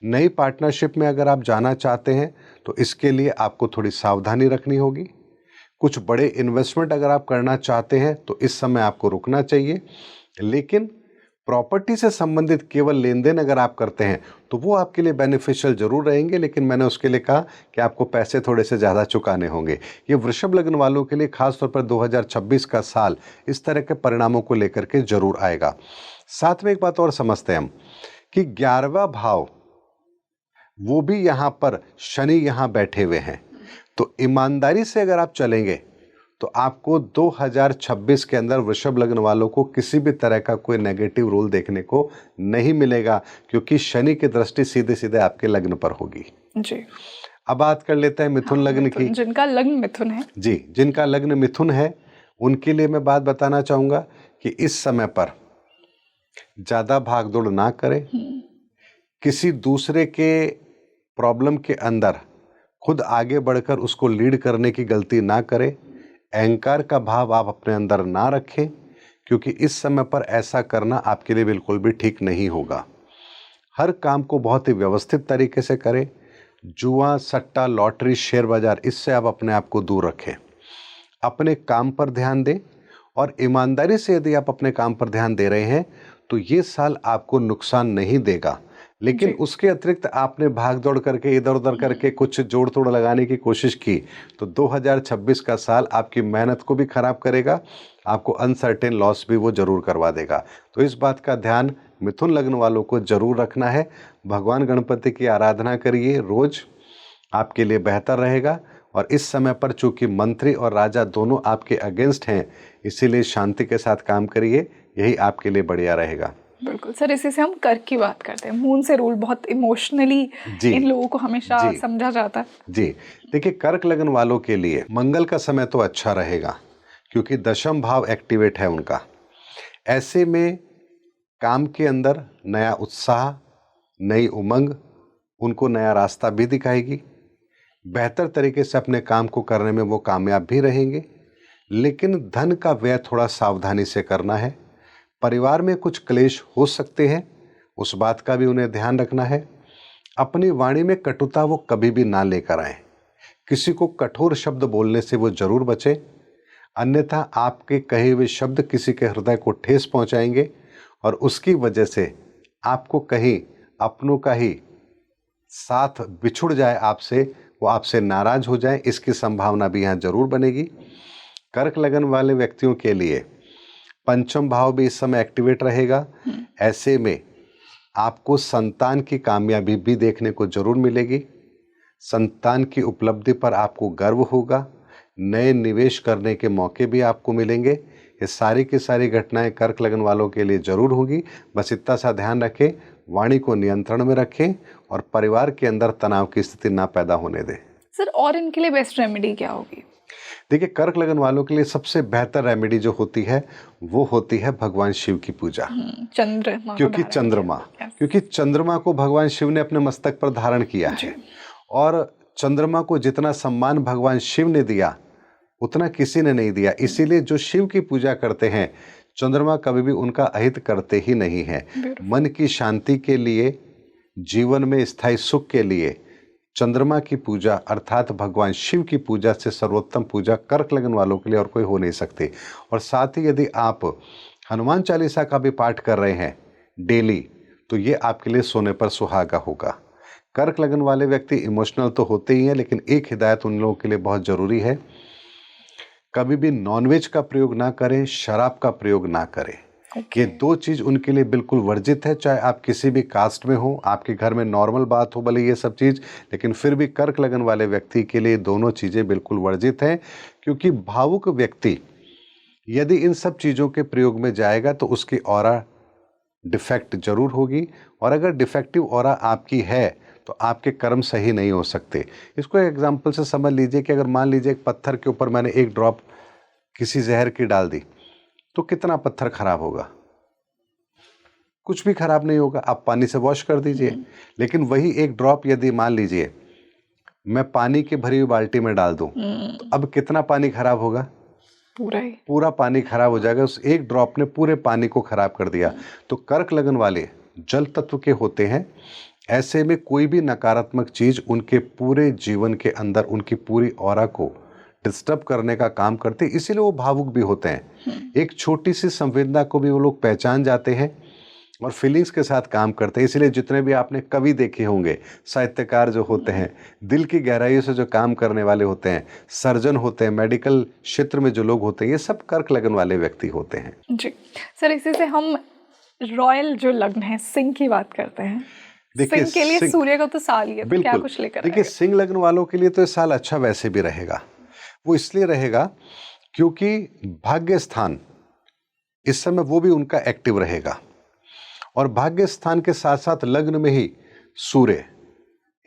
नई पार्टनरशिप में अगर आप जाना चाहते हैं तो इसके लिए आपको थोड़ी सावधानी रखनी होगी। कुछ बड़े इन्वेस्टमेंट अगर आप करना चाहते हैं तो इस समय आपको रुकना चाहिए। लेकिन प्रॉपर्टी से संबंधित केवल लेन देन अगर आप करते हैं तो वो आपके लिए बेनिफिशियल जरूर रहेंगे। लेकिन मैंने उसके लिए कहा कि आपको पैसे थोड़े से ज़्यादा चुकाने होंगे। ये वृषभ लग्न वालों के लिए खासतौर पर 2026 का साल इस तरह के परिणामों को लेकर के जरूर आएगा। साथ में एक बात और समझते हैं हम कि 11वां भाव वो भी यहाँ पर शनि यहाँ बैठे हुए हैं। तो ईमानदारी से अगर आप चलेंगे तो आपको 2026 के अंदर वृषभ लग्न वालों को किसी भी तरह का कोई नेगेटिव रोल देखने को नहीं मिलेगा क्योंकि शनि की दृष्टि सीधे सीधे आपके लग्न पर होगी। जी। अब बात कर लेते हैं मिथुन लग्न की। जिनका लग्न मिथुन है, जी, जिनका लग्न मिथुन है उनके लिए मैं बात बताना चाहूँगा कि इस समय पर ज़्यादा भागदौड़ ना करें। किसी दूसरे के प्रॉब्लम के अंदर खुद आगे बढ़कर उसको लीड करने की गलती ना करें। अहंकार का भाव आप अपने अंदर ना रखें क्योंकि इस समय पर ऐसा करना आपके लिए बिल्कुल भी ठीक नहीं होगा। हर काम को बहुत ही व्यवस्थित तरीके से करें। जुआ, सट्टा, लॉटरी, शेयर बाजार, इससे आप अपने आप को दूर रखें। अपने काम पर ध्यान दें और ईमानदारी से यदि आप अपने काम पर ध्यान दे रहे हैं तो ये साल आपको नुकसान नहीं देगा। लेकिन उसके अतिरिक्त आपने भाग दौड़ करके इधर उधर करके कुछ जोड़ तोड़ लगाने की कोशिश की तो 2026 का साल आपकी मेहनत को भी खराब करेगा, आपको अनसर्टेन लॉस भी वो जरूर करवा देगा। तो इस बात का ध्यान मिथुन लग्न वालों को जरूर रखना है। भगवान गणपति की आराधना करिए रोज, आपके लिए बेहतर रहेगा। और इस समय पर चूंकि मंत्री और राजा दोनों आपके अगेंस्ट हैं, इसीलिए शांति के साथ काम करिए, यही आपके लिए बढ़िया रहेगा। बिल्कुल सर, इसी से हम कर्क की बात करते हैं। मून से रूल बहुत इमोशनली इन लोगों को हमेशा समझा जाता है। जी देखिए, कर्क लग्न वालों के लिए मंगल का समय तो अच्छा रहेगा क्योंकि दशम भाव एक्टिवेट है उनका। ऐसे में काम के अंदर नया उत्साह, नई उमंग उनको नया रास्ता भी दिखाएगी। बेहतर तरीके से अपने काम को करने में वो कामयाब भी रहेंगे। लेकिन धन का व्यय थोड़ा सावधानी से करना है। परिवार में कुछ क्लेश हो सकते हैं, उस बात का भी उन्हें ध्यान रखना है। अपनी वाणी में कटुता वो कभी भी ना लेकर आए। किसी को कठोर शब्द बोलने से वो जरूर बचे, अन्यथा आपके कहे हुए शब्द किसी के हृदय को ठेस पहुंचाएंगे और उसकी वजह से आपको कहीं अपनों का ही साथ बिछुड़ जाए आपसे, वो आपसे नाराज हो जाए, इसकी संभावना भी यहाँ जरूर बनेगी। कर्क लगन वाले व्यक्तियों के लिए पंचम भाव भी इस समय एक्टिवेट रहेगा। ऐसे में आपको संतान की कामयाबी भी देखने को जरूर मिलेगी। संतान की उपलब्धि पर आपको गर्व होगा। नए निवेश करने के मौके भी आपको मिलेंगे। ये सारी की सारी घटनाएं कर्क लगन वालों के लिए जरूर होगी। बस इतना सा ध्यान रखें, वाणी को नियंत्रण में रखें और परिवार के अंदर तनाव की स्थिति ना पैदा होने दें। सर, और इनके लिए बेस्ट रेमेडी क्या होगी? देखिए, कर्क लगन वालों के लिए सबसे बेहतर रेमेडी जो होती है वो होती है भगवान शिव की पूजा। क्योंकि चंद्रमा को भगवान शिव ने अपने मस्तक पर धारण किया है और चंद्रमा को जितना सम्मान भगवान शिव ने दिया उतना किसी ने नहीं दिया। इसीलिए जो शिव की पूजा करते हैं, चंद्रमा कभी भी उनका अहित करते ही नहीं है। मन की शांति के लिए, जीवन में स्थायी सुख के लिए चंद्रमा की पूजा अर्थात भगवान शिव की पूजा से सर्वोत्तम पूजा कर्क लगन वालों के लिए और कोई हो नहीं सकती। और साथ ही यदि आप हनुमान चालीसा का भी पाठ कर रहे हैं डेली, तो ये आपके लिए सोने पर सुहागा होगा। कर्क लगन वाले व्यक्ति इमोशनल तो होते ही हैं, लेकिन एक हिदायत उन लोगों के लिए बहुत जरूरी है, कभी भी नॉनवेज का प्रयोग ना करें, शराब का प्रयोग ना करें। ये दो चीज उनके लिए बिल्कुल वर्जित है। चाहे आप किसी भी कास्ट में हो, आपके घर में नॉर्मल बात हो भले ये सब चीज, लेकिन फिर भी कर्क लगन वाले व्यक्ति के लिए दोनों चीजें बिल्कुल वर्जित हैं। क्योंकि भावुक व्यक्ति यदि इन सब चीजों के प्रयोग में जाएगा तो उसकी ऑरा डिफेक्ट जरूर होगी। और अगर डिफेक्टिव ऑरा आपकी है तो आपके कर्म सही नहीं हो सकते। इसको एक एग्जाम्पल से समझ लीजिए कि अगर मान लीजिए एक पत्थर के ऊपर मैंने एक ड्रॉप किसी जहर की डाल दी तो कितना पत्थर खराब होगा? कुछ भी खराब नहीं होगा। आप पानी से वॉश कर दीजिए। लेकिन वही एक ड्रॉप यदि मान लीजिए मैं पानी की भरी हुई बाल्टी में डाल दूं तो अब कितना पानी खराब होगा? पूरा पानी खराब हो जाएगा। उस एक ड्रॉप ने पूरे पानी को खराब कर दिया। तो कर्क लगन वाले जल तत्व के होते हैं। ऐसे में कोई भी नकारात्मक चीज उनके पूरे जीवन के अंदर उनकी पूरी ऑरा को डिस्टर्ब करने का काम करते, इसीलिए वो भावुक भी होते हैं। एक छोटी सी संवेदना को भी वो लोग पहचान जाते हैं और फीलिंग्स के साथ काम करते हैं। इसलिए जितने भी आपने कवि देखे होंगे, साहित्यकार जो होते हैं, दिल की गहराइयों से जो काम करने वाले होते हैं, सर्जन होते हैं, मेडिकल क्षेत्र में जो लोग होते हैं, ये सब कर्क लगन वाले व्यक्ति होते हैं। जी सर, इसी से हम रॉयल जो लग्न है सिंह की बात करते हैं। सिंह के लिए सूर्य का तो साल ही है, तो क्या कुछ लेकर देखिए, सिंह लग्न वालों के लिए तो इस साल अच्छा वैसे भी रहेगा। वो इसलिए रहेगा क्योंकि भाग्य स्थान इस समय वो भी उनका एक्टिव रहेगा और भाग्य स्थान के साथ साथ लग्न में ही सूर्य,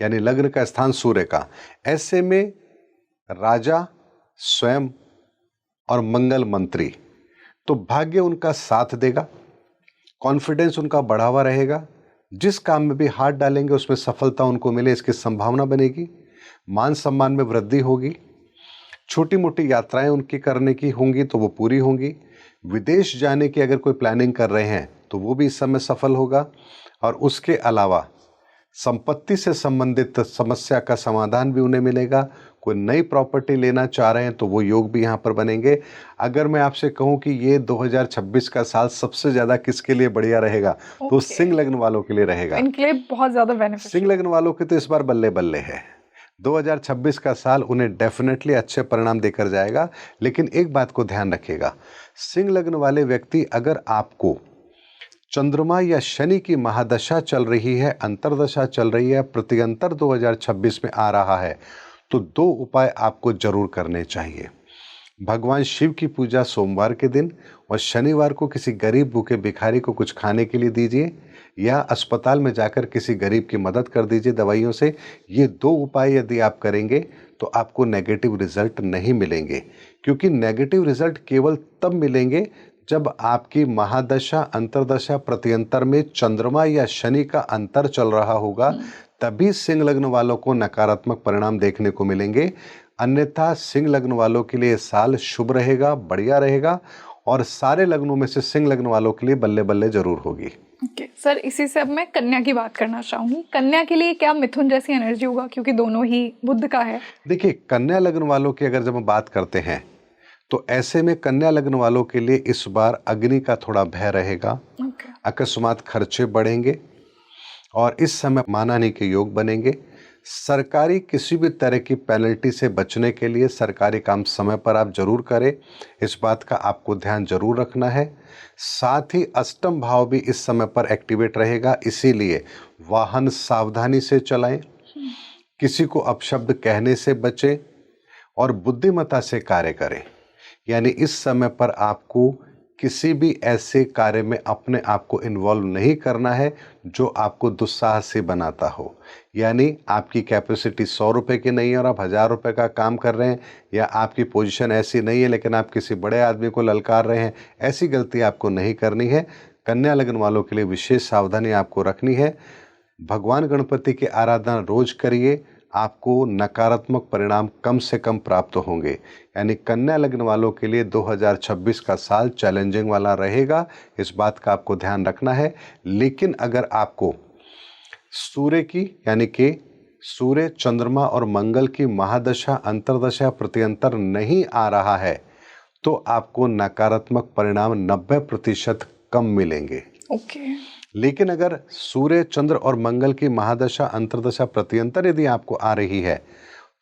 यानी लग्न का स्थान सूर्य का। ऐसे में राजा स्वयं और मंगल मंत्री, तो भाग्य उनका साथ देगा, कॉन्फिडेंस उनका बढ़ावा रहेगा। जिस काम में भी हाथ डालेंगे उसमें सफलता उनको मिले, इसकी संभावना बनेगी। मान सम्मान में वृद्धि होगी। छोटी मोटी यात्राएं उनकी करने की होंगी तो वो पूरी होंगी। विदेश जाने की अगर कोई प्लानिंग कर रहे हैं तो वो भी इस समय सफल होगा। और उसके अलावा संपत्ति से संबंधित समस्या का समाधान भी उन्हें मिलेगा। कोई नई प्रॉपर्टी लेना चाह रहे हैं तो वो योग भी यहाँ पर बनेंगे। अगर मैं आपसे कहूँ कि ये 2026 का साल सबसे ज़्यादा किसके लिए बढ़िया रहेगा, तो सिंह लग्न वालों के लिए रहेगा। इनके लिए बहुत ज़्यादा बेनिफिशियल। सिंह लग्न वालों के तो इस बार बल्ले बल्ले है। 2026 का साल उन्हें डेफिनेटली अच्छे परिणाम देकर जाएगा। लेकिन एक बात को ध्यान रखिएगा, सिंह लग्न वाले व्यक्ति, अगर आपको चंद्रमा या शनि की महादशा चल रही है, अंतरदशा चल रही है, प्रत्यंतर 2026 में आ रहा है, तो 2 उपाय आपको जरूर करने चाहिए। भगवान शिव की पूजा सोमवार के दिन और शनिवार को किसी गरीब भूखे भिखारी को कुछ खाने के लिए दीजिए, या अस्पताल में जाकर किसी गरीब की मदद कर दीजिए दवाइयों से। ये 2 उपाय यदि आप करेंगे तो आपको नेगेटिव रिजल्ट नहीं मिलेंगे, क्योंकि नेगेटिव रिजल्ट केवल तब मिलेंगे जब आपकी महादशा, अंतरदशा, प्रत्यंतर में चंद्रमा या शनि का अंतर चल रहा होगा, तभी सिंह लग्न वालों को नकारात्मक परिणाम देखने को मिलेंगे। अन्यथा सिंह लग्न वालों के लिए साल शुभ रहेगा, बढ़िया रहेगा, और सारे लग्नों में से सिंह लग्न वालों के लिए बल्ले बल्ले जरूर होगी। ओके सर, इसी से अब मैं कन्या की बात करना चाहूंगी। कन्या के लिए क्या मिथुन जैसी एनर्जी होगा, क्योंकि दोनों ही बुध का है? देखिए, कन्या लग्न वालों की अगर जब हम बात करते हैं तो ऐसे में कन्या लग्न वालों के लिए इस बार अग्नि का थोड़ा भय रहेगा। अकस्मात खर्चे बढ़ेंगे और इस समय मानहानि के योग बनेंगे। सरकारी किसी भी तरह की पेनल्टी से बचने के लिए सरकारी काम समय पर आप जरूर करें, इस बात का आपको ध्यान जरूर रखना है। साथ ही अष्टम भाव भी इस समय पर एक्टिवेट रहेगा, इसीलिए वाहन सावधानी से चलाएं, किसी को अपशब्द कहने से बचें और बुद्धिमत्ता से कार्य करें। यानी इस समय पर आपको किसी भी ऐसे कार्य में अपने आप को इन्वॉल्व नहीं करना है जो आपको दुस्साहसी बनाता हो। यानी आपकी कैपेसिटी 100 रुपये की नहीं है और आप 1000 रुपये का काम कर रहे हैं, या आपकी पोजीशन ऐसी नहीं है लेकिन आप किसी बड़े आदमी को ललकार रहे हैं, ऐसी गलती आपको नहीं करनी है। कन्या लग्न वालों के लिए विशेष सावधानी आपको रखनी है। भगवान गणपति की आराधना रोज करिए, आपको नकारात्मक परिणाम कम से कम प्राप्त होंगे। यानी कन्या लग्न वालों के लिए 2026 का साल चैलेंजिंग वाला रहेगा, इस बात का आपको ध्यान रखना है। लेकिन अगर आपको सूर्य की, यानी कि सूर्य, चंद्रमा और मंगल की महादशा, अंतरदशा, प्रत्यंतर नहीं आ रहा है तो आपको नकारात्मक परिणाम 90% कम मिलेंगे। लेकिन अगर सूर्य, चंद्र और मंगल की महादशा, अंतरदशा, प्रत्यंतर यदि आपको आ रही है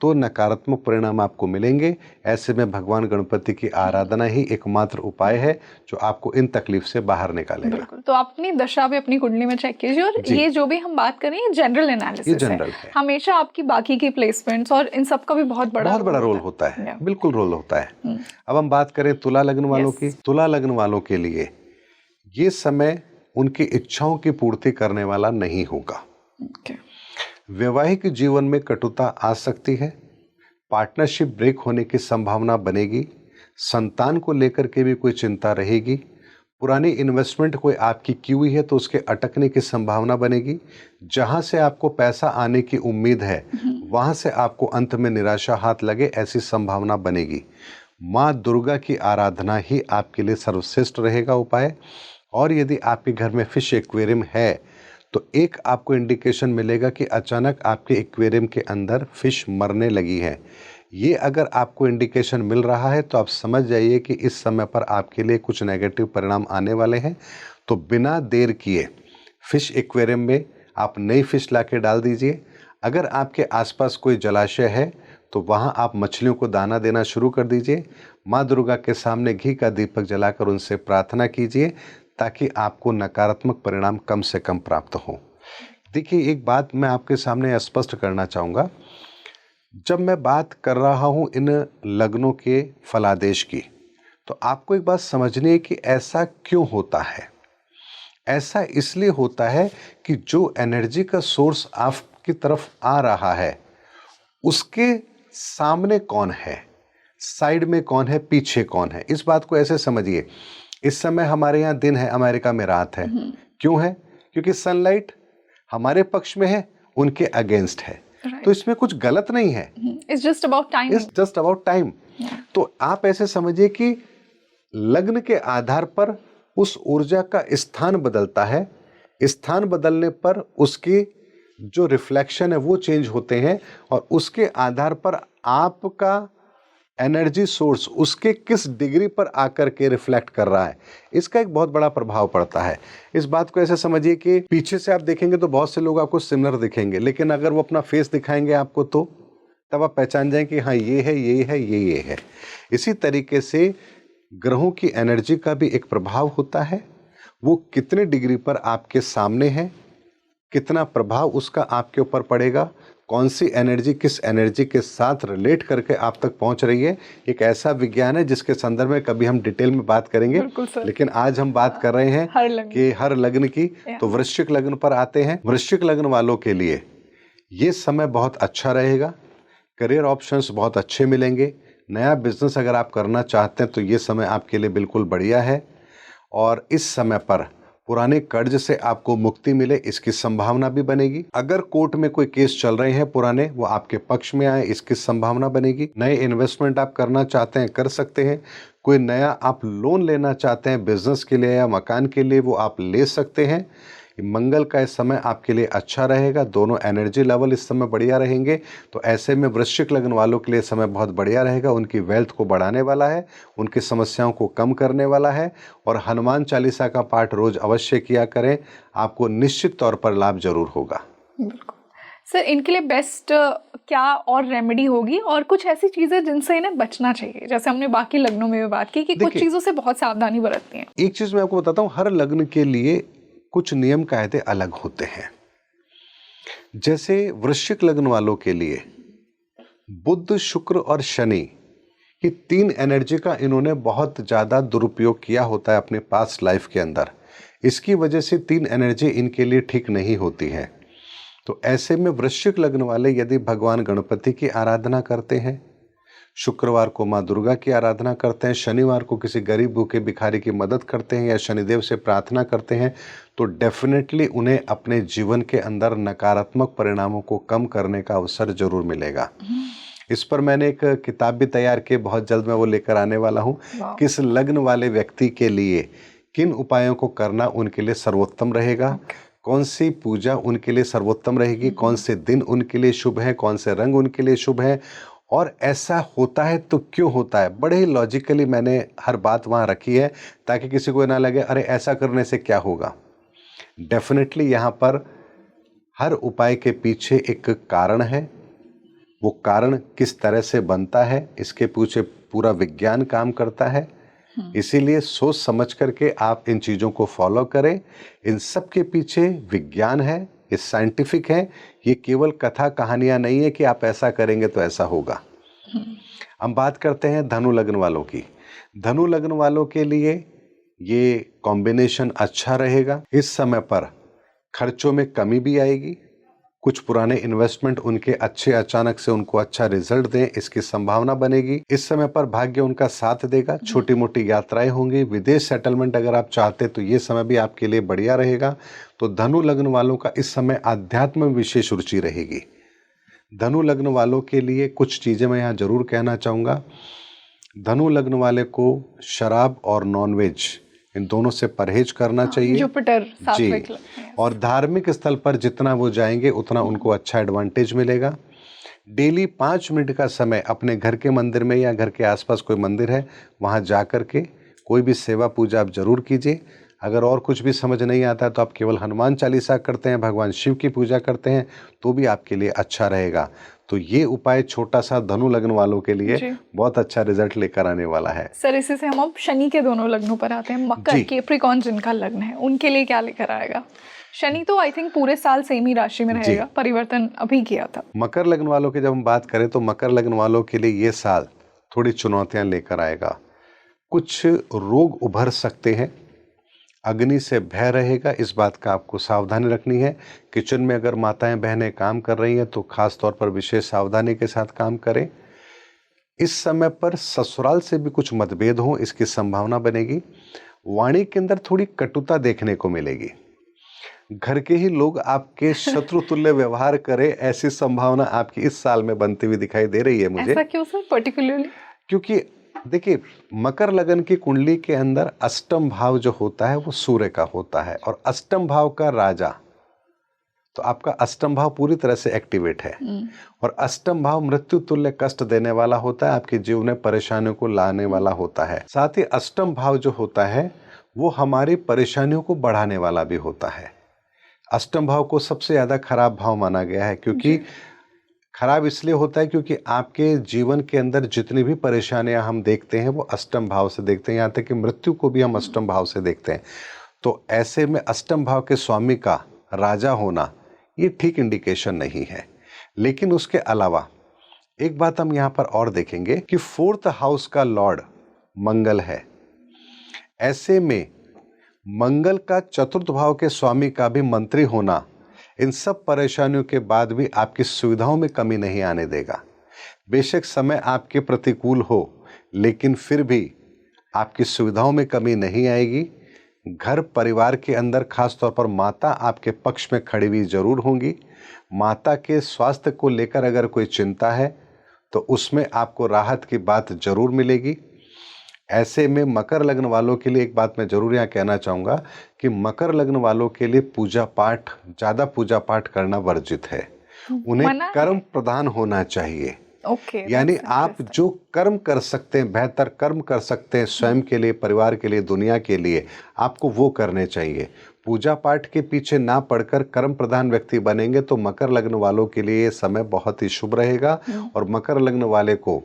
तो नकारात्मक परिणाम आपको मिलेंगे। ऐसे में भगवान गणपति की आराधना ही एकमात्र उपाय है जो आपको इन तकलीफ से बाहर निकालेगा। बिल्कुल। तो आप अपनी दशा भी अपनी कुंडली में चेक कीजिए, और ये जो भी हम बात करें ये जनरल एनालिसिस है। हमेशा आपकी बाकी की प्लेसमेंट्स और इन सब का भी बहुत बड़ा रोल होता है। बिल्कुल रोल होता है। अब हम बात करें तुला लग्न वालों की। तुला लग्न वालों के लिए ये समय उनकी इच्छाओं की पूर्ति करने वाला नहीं होगा। वैवाहिक जीवन में कटुता आ सकती है, पार्टनरशिप ब्रेक होने की संभावना बनेगी, संतान को लेकर के भी कोई चिंता रहेगी, पुरानी इन्वेस्टमेंट कोई आपकी की हुई है तो उसके अटकने की संभावना बनेगी, जहां से आपको पैसा आने की उम्मीद है वहां से आपको अंत में निराशा हाथ लगे, ऐसी संभावना बनेगी। माँ दुर्गा की आराधना ही आपके लिए सर्वश्रेष्ठ रहेगा उपाय। और यदि आपके घर में फिश एक्वेरियम है तो एक आपको इंडिकेशन मिलेगा कि अचानक आपके एक्वेरियम के अंदर फिश मरने लगी है। ये अगर आपको इंडिकेशन मिल रहा है तो आप समझ जाइए कि इस समय पर आपके लिए कुछ नेगेटिव परिणाम आने वाले हैं। तो बिना देर किए फिश एक्वेरियम में आप नई फिश ला के डाल दीजिए। अगर आपके आसपास कोई जलाशय है तो वहाँ आप मछलियों को दाना देना शुरू कर दीजिए। माँ दुर्गा के सामने घी का दीपक जलाकर उनसे प्रार्थना कीजिए ताकि आपको नकारात्मक परिणाम कम से कम प्राप्त हो। देखिए, एक बात मैं आपके सामने स्पष्ट करना चाहूँगा। जब मैं बात कर रहा हूँ इन लग्नों के फलादेश की, तो आपको एक बात समझनी है कि ऐसा क्यों होता है। ऐसा इसलिए होता है कि जो एनर्जी का सोर्स आपकी तरफ आ रहा है उसके सामने कौन है, साइड में कौन है, पीछे कौन है। इस बात को ऐसे समझिए, इस समय हमारे यहाँ दिन है, अमेरिका में रात है। क्यों है? क्योंकि सनलाइट हमारे पक्ष में है, उनके अगेंस्ट है। तो इसमें कुछ गलत नहीं है। It's just about time. It's just about time. तो आप ऐसे समझिए कि लग्न के आधार पर उस ऊर्जा का स्थान बदलता है, स्थान बदलने पर उसकी जो रिफ्लेक्शन है वो चेंज होते हैं और उसके आधार पर आपका एनर्जी सोर्स उसके किस डिग्री पर आकर के रिफ्लेक्ट कर रहा है, इसका एक बहुत बड़ा प्रभाव पड़ता है। इस बात को ऐसे समझिए कि पीछे से आप देखेंगे तो बहुत से लोग आपको सिमिलर दिखेंगे, लेकिन अगर वो अपना फेस दिखाएंगे आपको तो तब आप पहचान जाएं कि हाँ ये है, ये है, ये है। इसी तरीके से ग्रहों की एनर्जी का भी एक प्रभाव होता है, वो कितने डिग्री पर आपके सामने है, कितना प्रभाव उसका आपके ऊपर पड़ेगा, कौन सी एनर्जी किस एनर्जी के साथ रिलेट करके आप तक पहुंच रही है, एक ऐसा विज्ञान है जिसके संदर्भ में कभी हम डिटेल में बात करेंगे। लेकिन आज हम बात कर रहे हैं कि हर लग्न की, तो वृश्चिक लग्न पर आते हैं। वृश्चिक लग्न वालों के लिए ये समय बहुत अच्छा रहेगा, करियर ऑप्शंस बहुत अच्छे मिलेंगे, नया बिजनेस अगर आप करना चाहते हैं तो ये समय आपके लिए बिल्कुल बढ़िया है और इस समय पर पुराने कर्ज से आपको मुक्ति मिले इसकी संभावना भी बनेगी। अगर कोर्ट में कोई केस चल रहे हैं पुराने, वो आपके पक्ष में आए इसकी संभावना बनेगी। नए इन्वेस्टमेंट आप करना चाहते हैं कर सकते हैं, कोई नया आप लोन लेना चाहते हैं बिजनेस के लिए या मकान के लिए वो आप ले सकते हैं। मंगल का इस समय आपके लिए अच्छा रहेगा, दोनों एनर्जी लेवल इस समय बढ़िया रहेंगे, तो ऐसे में वृश्चिक लग्न वालों के लिए समय बहुत बढ़िया रहेगा। उनकी वेल्थ को बढ़ाने वाला है, उनकी समस्याओं को कम करने वाला है और हनुमान चालीसा का पाठ रोज अवश्य किया करें, आपको निश्चित तौर पर लाभ जरूर होगा। बिल्कुल सर, इनके लिए बेस्ट क्या और रेमेडी होगी और कुछ ऐसी चीजें जिनसे इन्हें बचना चाहिए, जैसे हमने बाकी लग्नों में भी बात की कि कुछ चीजों से बहुत सावधानी बरतनी है। एक चीज मैं आपको बताता हूँ, हर लग्न के लिए कुछ नियम कायदे अलग होते हैं। जैसे वृश्चिक लग्न वालों के लिए बुध, शुक्र और शनि, ये तीन एनर्जी का इन्होंने बहुत ज्यादा दुरुपयोग किया होता है अपने पास्ट लाइफ के अंदर। इसकी वजह से तीन एनर्जी इनके लिए ठीक नहीं होती है। तो ऐसे में वृश्चिक लग्न वाले यदि भगवान गणपति की आराधना करते हैं, शुक्रवार को माँ दुर्गा की आराधना करते हैं, शनिवार को किसी गरीब भूखे भिखारी की मदद करते हैं या शनिदेव से प्रार्थना करते हैं, तो डेफिनेटली उन्हें अपने जीवन के अंदर नकारात्मक परिणामों को कम करने का अवसर जरूर मिलेगा। इस पर मैंने एक किताब भी तैयार की, बहुत जल्द मैं वो लेकर आने वाला हूँ। किस लग्न वाले व्यक्ति के लिए किन उपायों को करना उनके लिए सर्वोत्तम रहेगा, कौन सी पूजा उनके लिए सर्वोत्तम रहेगी, कौन से दिन उनके लिए शुभ है, कौन से रंग उनके लिए शुभ है और ऐसा होता है तो क्यों होता है। बड़े ही लॉजिकली मैंने हर बात वहाँ रखी है ताकि किसी को ना लगे अरे ऐसा करने से क्या होगा। डेफिनेटली यहाँ पर हर उपाय के पीछे एक कारण है, वो कारण किस तरह से बनता है इसके पीछे पूरा विज्ञान काम करता है। इसीलिए सोच समझ करके आप इन चीज़ों को फॉलो करें। इन सब के पीछे विज्ञान है, ये साइंटिफिक है, ये केवल कथा कहानियां नहीं है कि आप ऐसा करेंगे तो ऐसा होगा। हम बात करते हैं धनु लग्न वालों की। धनु लग्न वालों के लिए ये कॉम्बिनेशन अच्छा रहेगा। इस समय पर खर्चों में कमी भी आएगी, कुछ पुराने इन्वेस्टमेंट उनके अच्छे अचानक से उनको अच्छा रिजल्ट दें इसकी संभावना बनेगी। इस समय पर भाग्य उनका साथ देगा, छोटी मोटी यात्राएं होंगी, विदेश सेटलमेंट अगर आप चाहते तो ये समय भी आपके लिए बढ़िया रहेगा। तो धनु लग्न वालों का इस समय आध्यात्म में विशेष रुचि रहेगी। धनु लग्न वालों के लिए कुछ चीजें मैं यहाँ जरूर कहना चाहूँगा। धनु लग्न वाले को शराब और नॉनवेज इन दोनों से परहेज करना चाहिए। जुपिटर जी, और धार्मिक स्थल पर जितना वो जाएंगे उतना उनको अच्छा एडवांटेज मिलेगा। डेली 5 मिनट का समय अपने घर के मंदिर में या घर के आसपास कोई मंदिर है वहाँ जा कर के कोई भी सेवा पूजा आप जरूर कीजिए। अगर और कुछ भी समझ नहीं आता तो आप केवल हनुमान चालीसा करते हैं, भगवान शिव की पूजा करते हैं तो भी आपके लिए अच्छा रहेगा। तो ये उपाय छोटा सा धनु लग्न वालों के लिए बहुत अच्छा रिजल्ट लेकर आने वाला है। सर इसी से हम अब शनि के दोनों लग्नों पर आते हैं। मकर, कैप्रिकॉर्न जिनका लग्न है उनके लिए क्या लेकर आएगा? शनि तो आई थिंक पूरे साल सेम ही राशि में रहेगा, परिवर्तन अभी किया था। मकर लग्न वालों की जब हम बात करें तो मकर लग्न वालों के लिए ये साल थोड़ी चुनौतियां लेकर आएगा। कुछ रोग उभर सकते हैं, अग्नि से भय रहेगा, इस बात का आपको सावधानी रखनी है। किचन में अगर माताएं बहनें काम कर रही हैं तो खास तौर पर विशेष सावधानी के साथ काम करें। इस समय पर ससुराल से भी कुछ मतभेद हो इसकी संभावना बनेगी। वाणी के अंदर थोड़ी कटुता देखने को मिलेगी। घर के ही लोग आपके शत्रु तुल्य व्यवहार करें ऐसी संभावना आपकी इस साल में बनती हुई दिखाई दे रही है मुझे। ऐसा क्यों सर पर्टिकुलरली? क्योंकि देखिए, मकर लगन की कुंडली के अंदर अष्टम भाव जो होता है वो सूर्य का होता है, और अष्टम भाव का राजा, तो आपका अष्टम भाव पूरी तरह से एक्टिवेट है। और अष्टम भाव मृत्यु तुल्य कष्ट देने वाला होता है, आपके जीवन में परेशानियों को लाने वाला होता है। साथ ही अष्टम भाव जो होता है वो हमारी परेशानियों को बढ़ाने वाला भी होता है। अष्टम भाव को सबसे ज्यादा खराब भाव माना गया है, क्योंकि खराब इसलिए होता है क्योंकि आपके जीवन के अंदर जितनी भी परेशानियां हम देखते हैं वो अष्टम भाव से देखते हैं, यहाँ तक कि मृत्यु को भी हम अष्टम भाव से देखते हैं। तो ऐसे में अष्टम भाव के स्वामी का राजा होना ये ठीक इंडिकेशन नहीं है। लेकिन उसके अलावा एक बात हम यहाँ पर और देखेंगे कि फोर्थ हाउस का लॉर्ड मंगल है। ऐसे में मंगल का चतुर्थ भाव के स्वामी का भी मंत्री होना इन सब परेशानियों के बाद भी आपकी सुविधाओं में कमी नहीं आने देगा। बेशक समय आपके प्रतिकूल हो, लेकिन फिर भी आपकी सुविधाओं में कमी नहीं आएगी। घर परिवार के अंदर खास तौर पर माता आपके पक्ष में खड़ी हुई जरूर होंगी। माता के स्वास्थ्य को लेकर अगर कोई चिंता है तो उसमें आपको राहत की बात जरूर मिलेगी। ऐसे में मकर लग्न वालों के लिए एक बात मैं जरूर यहाँ कहना चाहूँगा कि मकर लग्न वालों के लिए पूजा पाठ, ज़्यादा पूजा पाठ करना वर्जित है। उन्हें कर्म प्रधान होना चाहिए। यानी आप जो कर्म कर सकते हैं, बेहतर कर्म कर सकते हैं स्वयं के लिए, परिवार के लिए, दुनिया के लिए, आपको वो करने चाहिए। पूजा पाठ के पीछे ना पड़कर कर्म प्रधान व्यक्ति बनेंगे तो मकर लग्न वालों के लिए ये समय बहुत ही शुभ रहेगा। और मकर लग्न वाले को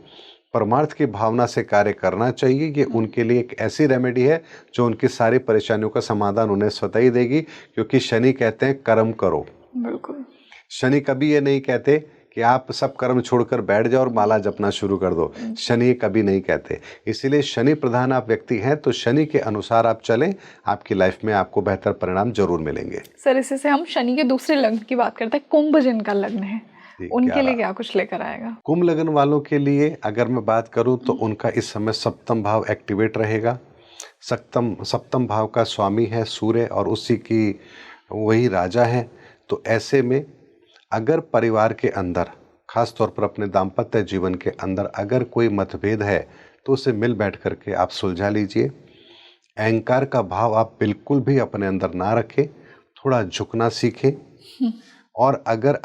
परमार्थ की भावना से कार्य करना चाहिए। ये उनके लिए एक ऐसी रेमेडी है जो उनकी सारी परेशानियों का समाधान उन्हें स्वतः ही देगी, क्योंकि शनि कहते हैं कर्म करो। बिल्कुल। शनि कभी ये नहीं कहते कि आप सब कर्म छोड़कर बैठ जाओ और माला जपना शुरू कर दो। शनि ये कभी नहीं कहते। इसीलिए शनि प्रधान आप व्यक्ति हैं तो शनि के अनुसार आप चलें, आपकी लाइफ में आपको बेहतर परिणाम जरूर मिलेंगे। सर, इसी से हम शनि के दूसरे लग्न की बात करते हैं, कुंभ जिनका लग्न है, उनके लिए क्या कुछ लेकर आएगा? कुंभ लग्न वालों के लिए अगर मैं बात करूं तो उनका इस समय सप्तम भाव एक्टिवेट रहेगा। सप्तम भाव का स्वामी है सूर्य और उसी की वही राजा है। तो ऐसे में अगर परिवार के अंदर, खास तौर पर अपने दाम्पत्य जीवन के अंदर अगर कोई मतभेद है तो उसे मिल बैठ करके आप सुलझा लीजिए। अहंकार का भाव आप बिल्कुल भी अपने अंदर ना रखें, थोड़ा झुकना सीखें। और अगर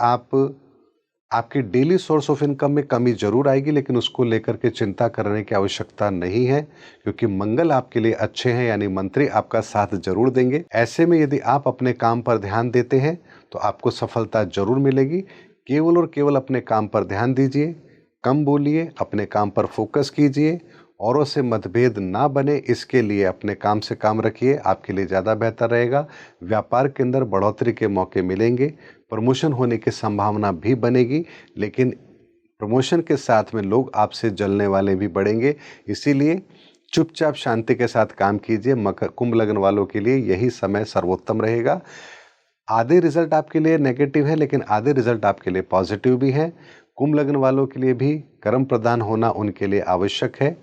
आपकी डेली सोर्स ऑफ इनकम में कमी जरूर आएगी, लेकिन उसको लेकर के चिंता करने की आवश्यकता नहीं है, क्योंकि मंगल आपके लिए अच्छे हैं, यानी मंत्री आपका साथ जरूर देंगे। ऐसे में यदि आप अपने काम पर ध्यान देते हैं तो आपको सफलता जरूर मिलेगी। केवल और केवल अपने काम पर ध्यान दीजिए, कम बोलिए, अपने काम पर फोकस कीजिए, औरों से मतभेद ना बने इसके लिए अपने काम से काम रखिए, आपके लिए ज़्यादा बेहतर रहेगा। व्यापार के अंदर बढ़ोतरी के मौके मिलेंगे, प्रमोशन होने की संभावना भी बनेगी, लेकिन प्रमोशन के साथ में लोग आपसे जलने वाले भी बढ़ेंगे। इसीलिए चुपचाप शांति के साथ काम कीजिए। कुंभ लग्न वालों के लिए यही समय सर्वोत्तम रहेगा। आधे रिजल्ट आपके लिए नेगेटिव है, लेकिन आधे रिजल्ट आपके लिए पॉजिटिव भी है। कुंभ लग्न वालों के लिए भी कर्म प्रदान होना उनके लिए आवश्यक है।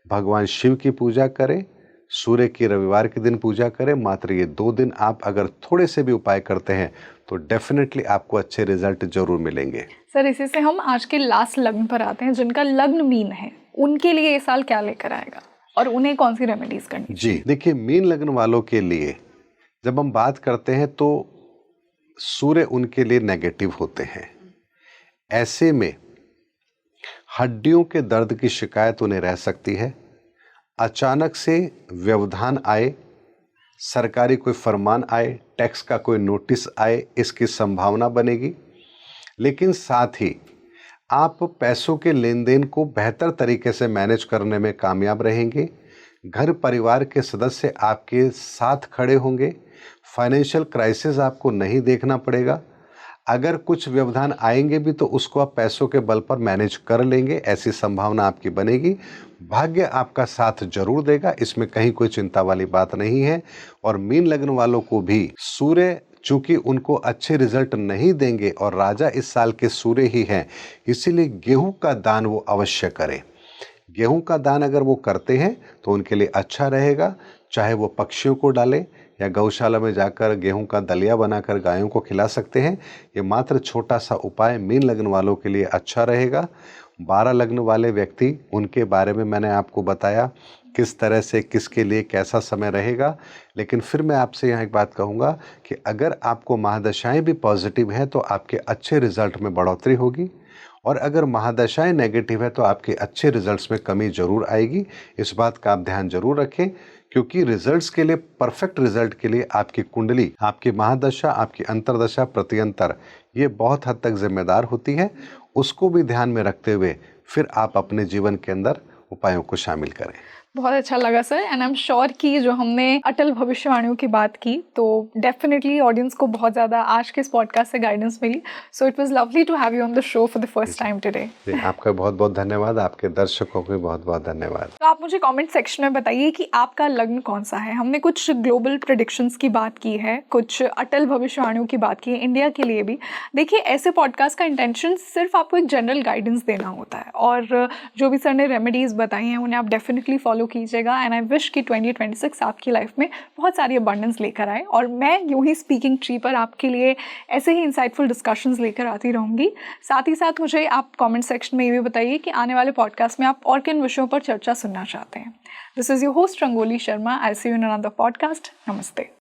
भगवान शिव की पूजा करें, सूर्य की रविवार के दिन पूजा करें। मात्र ये 2 दिन आप अगर थोड़े से भी उपाय करते हैं तो डेफिनेटली आपको अच्छे रिजल्ट जरूर मिलेंगे। सर, इसी से हम आज के लास्ट लग्न पर आते हैं, जिनका लग्न मीन है, उनके लिए ये साल क्या लेकर आएगा और उन्हें कौन सी रेमेडीज करनी? जी देखिए, मीन लग्न वालों के लिए जब हम बात करते हैं तो सूर्य उनके लिए नेगेटिव होते हैं। ऐसे में हड्डियों के दर्द की शिकायत उन्हें रह सकती है। अचानक से व्यवधान आए, सरकारी कोई फरमान आए, टैक्स का कोई नोटिस आए, इसकी संभावना बनेगी। लेकिन साथ ही आप पैसों के लेन देन को बेहतर तरीके से मैनेज करने में कामयाब रहेंगे। घर परिवार के सदस्य आपके साथ खड़े होंगे। फाइनेंशियल क्राइसिस आपको नहीं देखना पड़ेगा। अगर कुछ व्यवधान आएंगे भी तो उसको आप पैसों के बल पर मैनेज कर लेंगे, ऐसी संभावना आपकी बनेगी। भाग्य आपका साथ जरूर देगा, इसमें कहीं कोई चिंता वाली बात नहीं है। और मीन लग्न वालों को भी सूर्य चूंकि उनको अच्छे रिजल्ट नहीं देंगे और राजा इस साल के सूर्य ही हैं, इसीलिए गेहूं का दान वो अवश्य करें। गेहूं का दान अगर वो करते हैं तो उनके लिए अच्छा रहेगा। चाहे वो पक्षियों को डालें या गौशाला में जाकर गेहूं का दलिया बनाकर गायों को खिला सकते हैं। ये मात्र छोटा सा उपाय मीन लग्न वालों के लिए अच्छा रहेगा। 12 लग्न वाले व्यक्ति, उनके बारे में मैंने आपको बताया किस तरह से किसके लिए कैसा समय रहेगा। लेकिन फिर मैं आपसे यहाँ एक बात कहूँगा कि अगर आपको महादशाएं भी पॉजिटिव हैं तो आपके अच्छे रिजल्ट में बढ़ोतरी होगी, और अगर महादशाएं नेगेटिव है तो आपके अच्छे रिजल्ट्स में कमी जरूर आएगी। इस बात का आप ध्यान जरूर रखें, क्योंकि रिजल्ट्स के लिए, परफेक्ट रिजल्ट के लिए आपकी कुंडली, आपकी महादशा, आपकी अंतर्दशा, प्रत्यंतर, ये बहुत हद तक जिम्मेदार होती है। उसको भी ध्यान में रखते हुए फिर आप अपने जीवन के अंदर उपायों को शामिल करें। बहुत अच्छा लगा sir, and I am sure कि जो हमने अटल भविष्यवाणियों की बात की तो डेफिनेटली ऑडियंस को बहुत ज़्यादा आज के इस पॉडकास्ट से गाइडेंस मिली। So it was lovely to have you on the show for the first time today. आपका बहुत बहुत धन्यवाद, आपके दर्शकों को बहुत बहुत धन्यवाद। तो आप मुझे कमेंट सेक्शन में बताइए कि आपका लग्न कौन सा है। हमने कुछ ग्लोबल प्रेडिक्शंस की बात की है, कुछ अटल भविष्यवाणियों की बात की है, इंडिया के लिए भी। देखिए, ऐसे पॉडकास्ट का इंटेंशन सिर्फ आपको एक जनरल गाइडेंस देना होता है, और जो भी सर ने रेमेडीज़ बताई हैं उन्हें आप डेफिनेटली फॉलो कीजिएगा। एंड आई विश कि 2026 आपकी लाइफ में बहुत सारी अबंडेंस लेकर आए, और मैं यूं ही स्पीकिंग ट्री पर आपके लिए ऐसे ही इंसाइटफुल डिस्कशंस लेकर आती रहूँगी। साथ ही साथ मुझे आप कमेंट सेक्शन में ये भी बताइए कि आने वाले पॉडकास्ट में आप और किन विषयों पर चर्चा सुनना चाहते हैं। This is your host Rangoli Sharma. I see you in another podcast. नमस्ते।